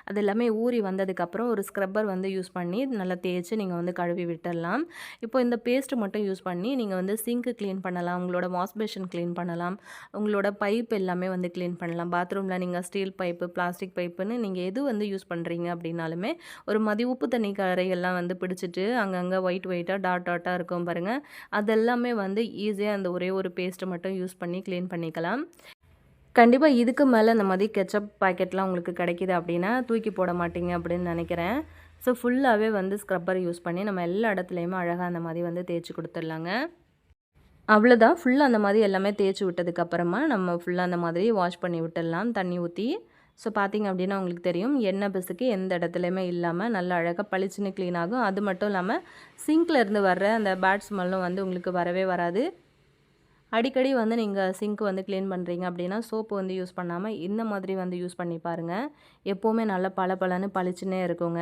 அது எல்லாமே ஊறி வந்ததுக்கப்புறம் ஒரு ஸ்க்ரப்பர் வந்து யூஸ் பண்ணி நல்லா தேய்ச்சு நீங்க வந்து கழுவி விட்டுறலாம். இப்போ இந்த பேஸ்ட் மட்டும் யூஸ் பண்ணி நீங்க வந்து சிங்க் கிளீன் பண்ணலாம். உங்களோட வாஷ் பேஷன் கிளீன் பண்ணலாம். உங்களோட பைப் எல்லாமே வந்து கிளீன் பண்ணலாம். பாத்ரூம்ல நீங்க ஸ்டீல் பைப்பு, பிளாஸ்டிக் பைப்புன்னு நீங்க எது வந்து யூஸ் பண்றீங்க அப்படின்னாலுமே, ஒரு மாரி உப்பு தண்ணி கறையெல்லாம் வந்து பிடிச்சிட்டு அங்கங்க ஒயிட் ஒயிட்டா டாட் டாட்டா இருக்கும் பாருங்க. அதெல்லாமே வந்து ஈஸியா அந்த ஒரே ஒரு பேஸ்ட்ட மட்டும் யூஸ் பண்ணி கிளீன் பண்ணிக்கலாம். கண்டிப்பா இதுக்கு மேல இந்த மாதிரி கெட்சப் பாக்கெட்லாம் உங்களுக்கு கிடைக்குது அப்படின்னா, தூக்கி போட மாட்டீங்க அப்படின்னு நெனைக்கிறேன். ஸோ ஃபுல்லாவே வந்து ஸ்க்ரப்பர் யூஸ் பண்ணி நம்ம எல்லா இடத்துலயுமே அழகா அந்த மாரி வந்து தேய்ச்சு குடுத்துடலாங்க. அவ்வளோதான். ஃபுல்லா அந்த மாரி எல்லாமே தேய்ச்சு விட்டதுக்கப்புறமா, நம்ம ஃபுல்லா அந்த மாதிரி வாஷ் பண்ணி விட்டுடலாம் தண்ணி ஊத்தி. ஸோ பார்த்தீங்க அப்படின்னா உங்களுக்கு தெரியும், எண்ணெய் பிசுக்கு எந்த இடத்துலயுமே இல்லாம நல்லா அழகா பளிச்சுன்னு கிளீன் ஆகும். அது மட்டும் இல்லாம சிங்க்ல இருந்து வர்ற அந்த பேட் ஸ்மெல்லும் வந்து உங்களுக்கு வரவே வராது. அடிக்கடி வந்து நீங்க சிங்க் வந்து கிளீன் பண்றீங்க அப்படின்னா, சோப்பு வந்து யூஸ் பண்ணாம இந்த மாதிரி வந்து யூஸ் பண்ணி பாருங்க. எப்பவுமே நல்லா பளபளன்னு பளிச்சுன்னே இருக்குங்க.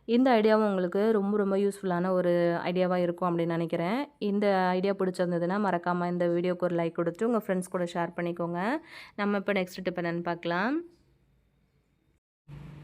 இந்த ஐடியாவும் உங்களுக்கு ரொம்ப ரொம்ப யூஸ்ஃபுல்லான ஒரு ஐடியாவா இருக்கும் அப்படின்னு நினைக்கிறேன். இந்த ஐடியா பிடிச்சிருந்ததுன்னா மறக்காம இந்த வீடியோக்கு ஒரு லைக் குடுத்துட்டு உங்க ஃப்ரெண்ட்ஸ் கூட ஷேர் பண்ணிக்கோங்க. நம்ம இப்போ நெக்ஸ்ட் டிப் என்னன்னு பார்க்கலாம்.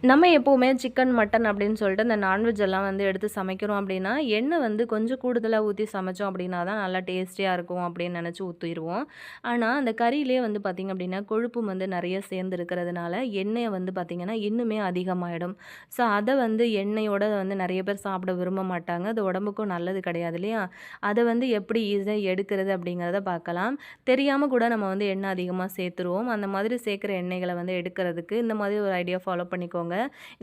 நம்ம எப்போவுமே சிக்கன், மட்டன் அப்படின்னு சொல்லிட்டு இந்த நான்வெஜ் எல்லாம் வந்து எடுத்து சமைக்கிறோம் அப்படின்னா, எண்ணெய் வந்து கொஞ்சம் கூடுதலா ஊத்தி சமைச்சோம் அப்படின்னா தான் நல்லா டேஸ்டியா இருக்கும் அப்படின்னு நெனச்சு ஊத்திருவோம். ஆனா, அந்த கறியிலேயே வந்து பார்த்தீங்க அப்படின்னா, கொழுப்பும் வந்து நெறைய சேர்ந்து இருக்கிறதுனால, எண்ணெய வந்து பார்த்தீங்கன்னா, இன்னுமே அதிகமாயிடும். ஸோ, அத வந்து எண்ணெயோட வந்து நெறைய பேர் சாப்பிட விரும்ப மாட்டாங்க. அது உடம்புக்கும் நல்லது கிடையாது இல்லையா? அத வந்து எப்படி ஈஸியா எடுக்கிறது அப்படிங்கிறத பார்க்கலாம். தெரியாம கூட நம்ம வந்து எண்ணெய் அதிகமா சேர்த்துருவோம். அந்த மாதிரி சேர்க்குற எண்ணெய்கள வந்து எடுக்கிறதுக்கு இந்த மாதிரி ஒரு ஐடியா ஃபாலோ பண்ணிக்கோங்க.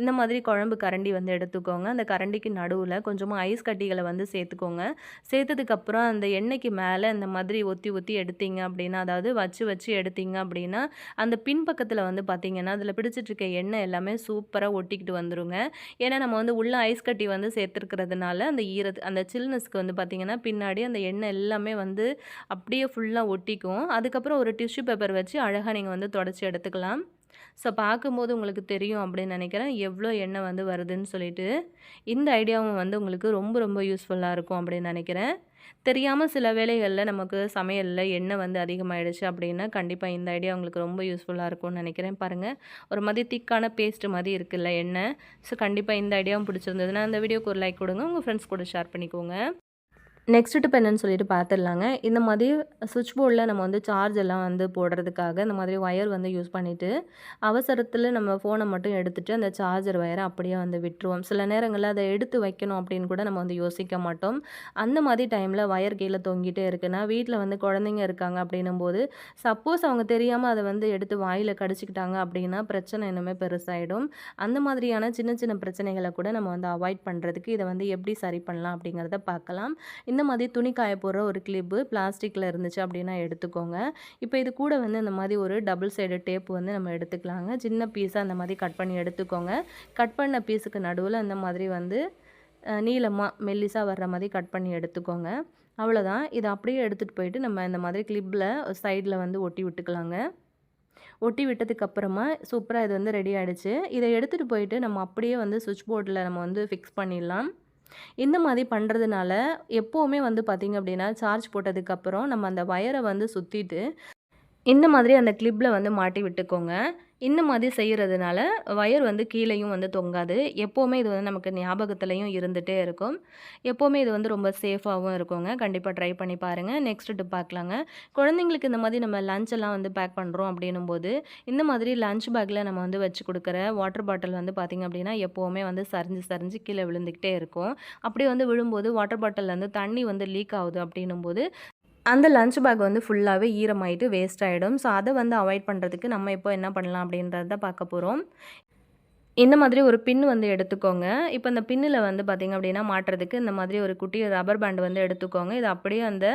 இந்த மாதிரி குழம்பு கரண்டி வந்து எடுத்துக்கோங்க. அந்த கரண்டிக்கு நடுவுல கொஞ்சமா ஐஸ் கட்டிகள வந்து சேர்த்துக்கோங்க. சேர்த்ததுக்கப்புறம் அந்த எண்ணெய்க்கு மேல இந்த மாதிரி ஒத்தி ஒத்தி எடுத்தீங்க அப்படின்னா, அதாவது வச்சு வச்சு எடுத்தீங்க அப்படின்னா, அந்த பின்பக்கத்துல வந்து பார்த்தீங்கன்னா, அதில பிடிச்சிட்டு இருக்க எண்ணெய் எல்லாமே சூப்பரா ஒட்டிக்கிட்டு வந்துருங்க. ஏன்னா நம்ம வந்து உள்ள ஐஸ் கட்டி வந்து சேர்த்துருக்கிறதுனால, அந்த அந்த சில்னஸ்க்கு வந்து பார்த்தீங்கன்னா, பின்னாடி அந்த எண்ணெய் எல்லாமே வந்து அப்படியே ஃபுல்லா ஒட்டிக்கும். அதுக்கப்புறம் ஒரு டிஷ்யூ பேப்பர் வச்சு அழகா நீங்க வந்து தொடச்சு எடுத்துக்கலாம். ஸோ பார்க்கும்போது உங்களுக்கு தெரியும் அப்படின்னு நினைக்கிறேன், எவ்வளோ எண்ணெய் வந்து வருதுன்னு சொல்லிட்டு. இந்த ஐடியாவும் வந்து உங்களுக்கு ரொம்ப ரொம்ப யூஸ்ஃபுல்லா இருக்கும் அப்படின்னு நினைக்கிறேன். தெரியாம சில வேளைகள்ல நமக்கு சமையல்ல எண்ணெய் வந்து அதிகமாயிடுச்சு அப்படின்னா, கண்டிப்பா இந்த ஐடியா உங்களுக்கு ரொம்ப யூஸ்ஃபுல்லா இருக்கும்னு நினைக்கிறேன். பாருங்க, ஒரு மாரி திக்கான பேஸ்ட் மாரி இருக்குல்ல எண்ணெய். ஸோ கண்டிப்பா இந்த ஐடியாவும் பிடிச்சிருந்ததுன்னா, அந்த வீடியோக்கு ஒரு லைக் கொடுங்க. உங்க ஃப்ரெண்ட்ஸ் கூட ஷேர் பண்ணிக்கோங்க. நெக்ஸ்ட் டிப் என்னன்னு சொல்லிட்டு பார்த்துடலாங்க. இந்த மாதிரி ஸ்விட்ச் போர்டில் நம்ம வந்து சார்ஜ் எல்லாம் வந்து போடுறதுக்காக இந்த மாதிரி ஒயர் வந்து யூஸ் பண்ணிவிட்டு அவசரத்தில் நம்ம ஃபோனை மட்டும் எடுத்துகிட்டு அந்த சார்ஜர் ஒயரை அப்படியே வந்து விட்டுருவோம். சில நேரங்களில் அதை எடுத்து வைக்கணும் அப்படின்னு கூட நம்ம வந்து யோசிக்க மாட்டோம். அந்த மாதிரி டைமில் ஒயர் கீழே தொங்கிட்டே இருக்குன்னா வீட்டில் வந்து குழந்தைங்க இருக்காங்க அப்படின்னும்போது சப்போஸ் அவங்க தெரியாமல் அதை வந்து எடுத்து வாயில் கடிச்சிக்கிட்டாங்க அப்படின்னா பிரச்சனை இன்னுமே பெருசாகிடும். அந்த மாதிரியான சின்ன சின்ன பிரச்சனைகளை கூட நம்ம வந்து அவாய்ட் பண்ணுறதுக்கு இதை வந்து எப்படி சரி பண்ணலாம் அப்படிங்கிறத பார்க்கலாம். இந்த மாதிரி துணி காய போடுற ஒரு கிளிப்பு பிளாஸ்டிக்கில் இருந்துச்சு அப்படின்னா எடுத்துக்கோங்க. இப்போ இது கூட வந்து இந்த மாதிரி ஒரு டபுள் சைடு டேப் வந்து நம்ம எடுத்துக்கலாங்க. சின்ன பீஸாக அந்த மாதிரி கட் பண்ணி எடுத்துக்கோங்க. கட் பண்ண பீஸுக்கு நடுவில் இந்த மாதிரி வந்து நீளமாக மெல்லிஸாக வர்ற மாதிரி கட் பண்ணி எடுத்துக்கோங்க. அவ்வளோதான். இதை அப்படியே எடுத்துகிட்டு போயிட்டு நம்ம இந்த மாதிரி கிளிப்பில் சைடில் வந்து ஒட்டி விட்டுக்கலாங்க. ஒட்டி விட்டதுக்கப்புறமா சூப்பராக இது வந்து ரெடி ஆகிடுச்சு. இதை எடுத்துகிட்டு போயிட்டு நம்ம அப்படியே வந்து சுவிட்ச் போர்டில் நம்ம வந்து ஃபிக்ஸ் பண்ணிடலாம். இந்த மாதிரி பண்ணுறதுனால எப்போவுமே வந்து பார்த்திங்க அப்படின்னா சார்ஜ் போட்டதுக்கப்புறம் நம்ம அந்த ஒயரை வந்து சுற்றிட்டு இந்த மாதிரி அந்த கிளிப்பில் வந்து மாட்டி விட்டுக்கோங்க. இந்த மாதிரி செய்கிறதுனால ஒயர் வந்து கீழேயும் வந்து தொங்காது. எப்போவுமே இது வந்து நமக்கு ஞாபகத்துலேயும் இருந்துகிட்டே இருக்கும். எப்போவுமே இது வந்து ரொம்ப சேஃபாகவும் இருக்குங்க. கண்டிப்பாக ட்ரை பண்ணி பாருங்கள். நெக்ஸ்ட் டிப் பார்க்கலாங்க. குழந்தைங்களுக்கு இந்த மாதிரி நம்ம லஞ்ச் எல்லாம் வந்து பேக் பண்ணுறோம் அப்படின்னும்போது இந்த மாதிரி லஞ்ச் பேக்கில் நம்ம வந்து வச்சு கொடுக்குற வாட்டர் பாட்டில் வந்து பார்த்திங்க அப்படின்னா எப்போவுமே வந்து சரிஞ்சு சரிஞ்சு கீழே விழுந்துக்கிட்டே இருக்கும். அப்படியே வந்து விழும்போது வாட்டர் பாட்டில்லேருந்து தண்ணி வந்து லீக் ஆகுது அப்படின்னும்போது அந்த லஞ்ச் பேக் வந்து ஃபுல்லாகவே ஈரமாயிட்டு வேஸ்ட் ஆகிடும். ஸோ அதை வந்து அவாய்ட் பண்ணுறதுக்கு நம்ம இப்போ என்ன பண்ணலாம் அப்படின்றத பார்க்க போகிறோம். இந்த மாதிரி ஒரு பின் வந்து எடுத்துக்கோங்க. இப்போ இந்த பின்னில் வந்து பார்த்திங்க அப்படின்னா மாட்டுறதுக்கு இந்த மாதிரி ஒரு குட்டி ரப்பர் பேண்ட் வந்து எடுத்துக்கோங்க. இது அப்படியே அந்த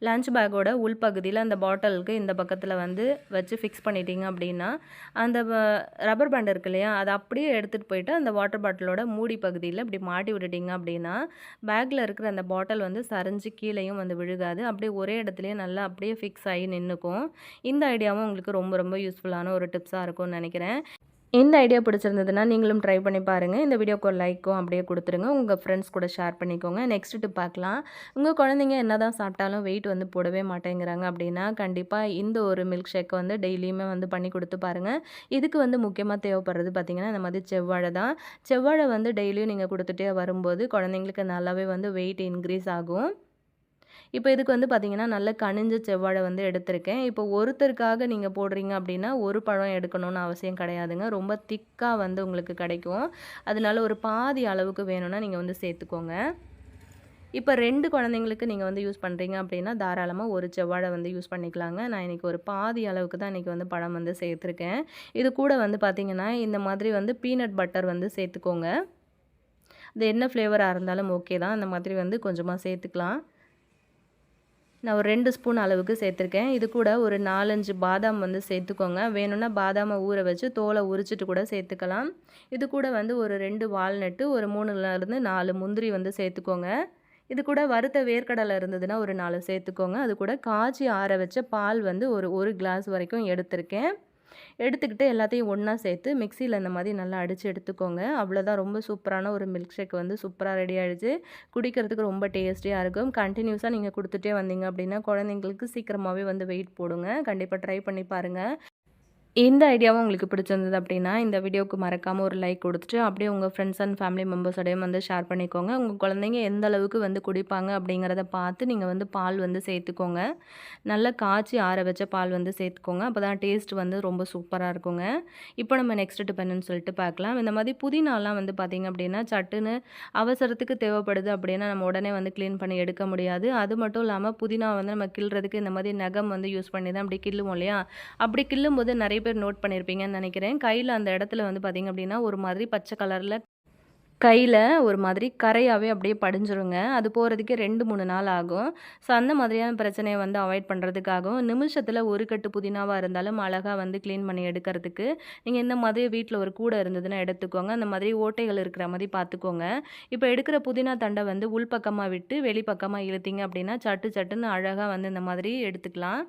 லஞ்ச் பேக்கோட உள்பகுதியில் அந்த பாட்டிலுக்கு இந்த பக்கத்தில் வந்து வச்சு ஃபிக்ஸ் பண்ணிட்டீங்க அப்படின்னா அந்த ரப்பர் பேண்ட் இருக்கு இல்லையா, அதை அப்படியே எடுத்துகிட்டு போயிட்டு அந்த வாட்டர் பாட்டிலோட மூடி பகுதியில் இப்படி மாட்டி விட்டுட்டிங்க அப்படின்னா பேக்கில் இருக்கிற அந்த பாட்டில் வந்து சரிஞ்சு கீழேயும் வந்து விழுகாது. அப்படியே ஒரே இடத்துலையே நல்லா அப்படியே ஃபிக்ஸ் ஆகி நின்றுக்கும். இந்த ஐடியாவும் உங்களுக்கு ரொம்ப ரொம்ப யூஸ்ஃபுல்லான ஒரு டிப்ஸாக இருக்கும்னு நினைக்கிறேன். இந்த ஐடியா பிடிச்சிருந்ததுன்னா நீங்களும் ட்ரை பண்ணி பாருங்கள். இந்த வீடியோக்கு ஒரு லைக்கும் அப்படியே கொடுத்துருங்க. உங்கள் ஃப்ரெண்ட்ஸ் கூட ஷேர் பண்ணிக்கோங்க. நெக்ஸ்ட் டிப் பார்க்கலாம். உங்கள் குழந்தைங்க என்ன தான் சாப்பிட்டாலும் வெயிட் வந்து போடவே மாட்டேங்கிறாங்க அப்படின்னா கண்டிப்பாக இந்த ஒரு மில்க் ஷேக்கை வந்து டெய்லியுமே வந்து பண்ணி கொடுத்து பாருங்கள். இதுக்கு வந்து முக்கியமாக தேவைப்படுறது பார்த்திங்கன்னா இந்த மாதிரி செவ்வாழை தான். செவ்வாழை வந்து டெய்லியும் நீங்கள் கொடுத்துட்டே வரும்போது குழந்தைங்களுக்கு நல்லாவே வந்து வெயிட் இன்க்ரீஸ் ஆகும். இப்போ இதுக்கு வந்து பார்த்திங்கன்னா நல்ல கனிஞ்ச செவ்வாழை வந்து எடுத்திருக்கேன். இப்போ ஒருத்தருக்காக நீங்கள் போடுறீங்க அப்படின்னா ஒரு பழம் எடுக்கணும்னு அவசியம் கிடையாதுங்க. ரொம்ப திக்காக வந்து உங்களுக்கு கிடைக்கும். அதனால ஒரு பாதி அளவுக்கு வேணும்னா நீங்கள் வந்து சேர்த்துக்கோங்க. இப்போ 2 குழந்தைங்களுக்கு நீங்கள் வந்து யூஸ் பண்ணுறீங்க அப்படின்னா தாராளமாக ஒரு செவ்வாழை வந்து யூஸ் பண்ணிக்கலாங்க. நான் இன்றைக்கி ஒரு பாதி அளவுக்கு தான் இன்றைக்கி வந்து பழம் வந்து சேர்த்துருக்கேன். இது கூட வந்து பார்த்திங்கன்னா இந்த மாதிரி வந்து பீனட் பட்டர் வந்து சேர்த்துக்கோங்க. அது என்ன ஃப்ளேவராக இருந்தாலும் ஓகே தான். அந்த மாதிரி வந்து கொஞ்சமாக சேர்த்துக்கலாம். நான் ஒரு 2 ஸ்பூன் அளவுக்கு சேர்த்துருக்கேன். இது கூட ஒரு 4, 5 பாதாம் வந்து சேர்த்துக்கோங்க. வேணும்னா பாதாமை ஊற வச்சு தோலை உரிச்சிட்டு கூட சேர்த்துக்கலாம். இது கூட வந்து ஒரு 2 வால்நட்டு, ஒரு 3லேருந்து 4 முந்திரி வந்து சேர்த்துக்கோங்க. இது கூட வறுத்த வேர்க்கடலை இருந்ததுன்னா ஒரு 4 சேர்த்துக்கோங்க. அது கூட காய்ச்சி ஆற வச்ச பால் வந்து ஒரு கிளாஸ் வரைக்கும் எடுத்திருக்கேன். எடுத்துக்கிட்டு எல்லாத்தையும் ஒன்றா சேர்த்து மிக்சியில் இந்த மாதிரி நல்லா அடித்து எடுத்துக்கோங்க. அவ்வளோதான், ரொம்ப சூப்பரான ஒரு மில்க் ஷேக் வந்து சூப்பராக ரெடி ஆகிடுச்சு. குடிக்கிறதுக்கு ரொம்ப டேஸ்டியாக இருக்கும். கண்டினியூஸாக நீங்கள் கொடுத்துட்டே வந்தீங்க அப்படின்னா குழந்தைங்களுக்கு சீக்கிரமாகவே வந்து வெயிட் போடுங்க. கண்டிப்பாக ட்ரை பண்ணி பாருங்கள். இந்த ஐடியாவும் உங்களுக்கு பிடிச்சிருந்தது அப்படின்னா இந்த வீடியோவுக்கு மறக்காமல் ஒரு லைக் கொடுத்துட்டு அப்படியே உங்கள் ஃப்ரெண்ட்ஸ் அண்ட் ஃபேமிலி மெம்பர்ஸோடையும் வந்து ஷேர் பண்ணிக்கோங்க. உங்கள் குழந்தைங்க எந்த அளவுக்கு வந்து குடிப்பாங்க அப்படிங்கிறத பார்த்து நீங்கள் வந்து பால் வந்து சேர்த்துக்கோங்க. நல்லா காய்ச்சி ஆற வச்ச பால் வந்து சேர்த்துக்கோங்க. அப்போ தான் டேஸ்ட் வந்து ரொம்ப சூப்பராக இருக்குங்க. இப்போ நம்ம நெக்ஸ்ட் டிப் என்னன்னு சொல்லிட்டு பார்க்கலாம். இந்த மாதிரி புதினாலாம் வந்து பார்த்திங்க அப்படின்னா சட்டுன்னு அவசரத்துக்கு தேவைப்படுது அப்படின்னா நம்ம உடனே வந்து க்ளீன் பண்ணி எடுக்க முடியாது. அது மட்டும் இல்லாமல் புதினா வந்து நம்ம கிள்றதுக்கு இந்த மாதிரி நகம் வந்து யூஸ் பண்ணி தான் அப்படி கிள்ளுவோம் இல்லையா, அப்படி கிள்ளும்போது நிறைய பேர் நோட் பண்ணியிருப்பீங்கன்னு நினைக்கிறேன். கையில் அந்த இடத்துல வந்து பார்த்திங்க அப்படின்னா ஒரு மாதிரி பச்சை கலரில் கையில் ஒரு மாதிரி கரையாகவே அப்படியே படிஞ்சிருங்க. அது போகிறதுக்கே 2-3 நாள் ஆகும். ஸோ அந்த மாதிரியான பிரச்சனையை வந்து அவாய்ட் பண்ணுறதுக்காகவும் நிமிஷத்தில் ஒரு கட்டு புதினாவாக இருந்தாலும் அழகாக வந்து க்ளீன் பண்ணி எடுக்கிறதுக்கு நீங்கள் இந்த மாதிரி வீட்டில் ஒரு கூடை இருந்ததுன்னா எடுத்துக்கோங்க. அந்த மாதிரி ஓட்டைகள் இருக்கிற மாதிரி பார்த்துக்கோங்க. இப்போ எடுக்கிற புதினா தண்டை வந்து உள்பக்கமாக விட்டு வெளிப்பக்கமாக இழுத்தீங்க அப்படின்னா சட்டு சட்டுன்னு அழகாக வந்து இந்த மாதிரி எடுத்துக்கலாம்.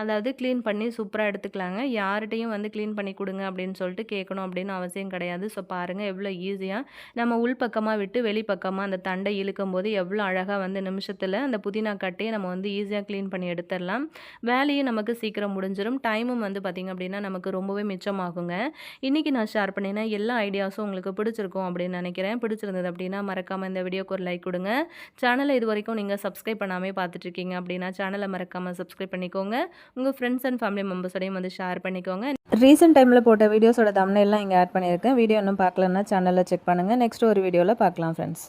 அதாவது க்ளீன் பண்ணி சூப்பராக எடுத்துக்கலாங்க. யார்கிட்டயும் வந்து க்ளீன் பண்ணி கொடுங்க அப்படின்னு சொல்லிட்டு கேட்கணும் அப்படின்னு அவசியம் கிடையாது. ஸோ பாருங்கள் எவ்வளோ ஈஸியாக நம்ம உள்பக்கமாக விட்டு வெளிப்பக்கமாக அந்த தண்டை இழுக்கும்போது எவ்வளோ அழகாக வந்து நிமிஷத்தில் அந்த புதினா கட்டையை நம்ம வந்து ஈஸியாக க்ளீன் பண்ணி எடுத்துடலாம். வேலையும் நமக்கு சீக்கிரம் முடிஞ்சிடும். டைமும் வந்து பார்த்திங்க அப்படின்னா நமக்கு ரொம்பவே மிச்சமாகுங்க. இன்றைக்கி நான் ஷேர் பண்ணின எல்லா ஐடியாஸும் உங்களுக்கு பிடிச்சிருக்கும் அப்படின்னு நினைக்கிறேன். பிடிச்சிருந்தது அப்படின்னா மறக்காமல் இந்த வீடியோக்கு ஒரு லைக் கொடுங்க. சேனலை இது வரைக்கும் நீங்கள் சப்ஸ்கிரைப் பண்ணாமல் பார்த்துட்ருக்கீங்க அப்படின்னா சேனலை மறக்காமல் சப்ஸ்கிரைப் பண்ணிக்கோங்க. உங்கள் ஃப்ரெண்ட்ஸ் அண்ட் ஃபேமிலி மெம்பர்ஸோடையும் வந்து ஷேர் பண்ணிக்கோங்க. ரீசெண்ட் டைமில் போட்ட வீடியோஸோட தம்ப்நெயில்லாம் இங்கே ஆட் பண்ணியிருக்கேன். வீடியோ இன்னும் பார்க்கலன்னா சேனலில் செக் பண்ணுங்கள். நெக்ஸ்ட் ஒரு வீடியோவில் பார்க்கலாம் ஃப்ரெண்ட்ஸ்.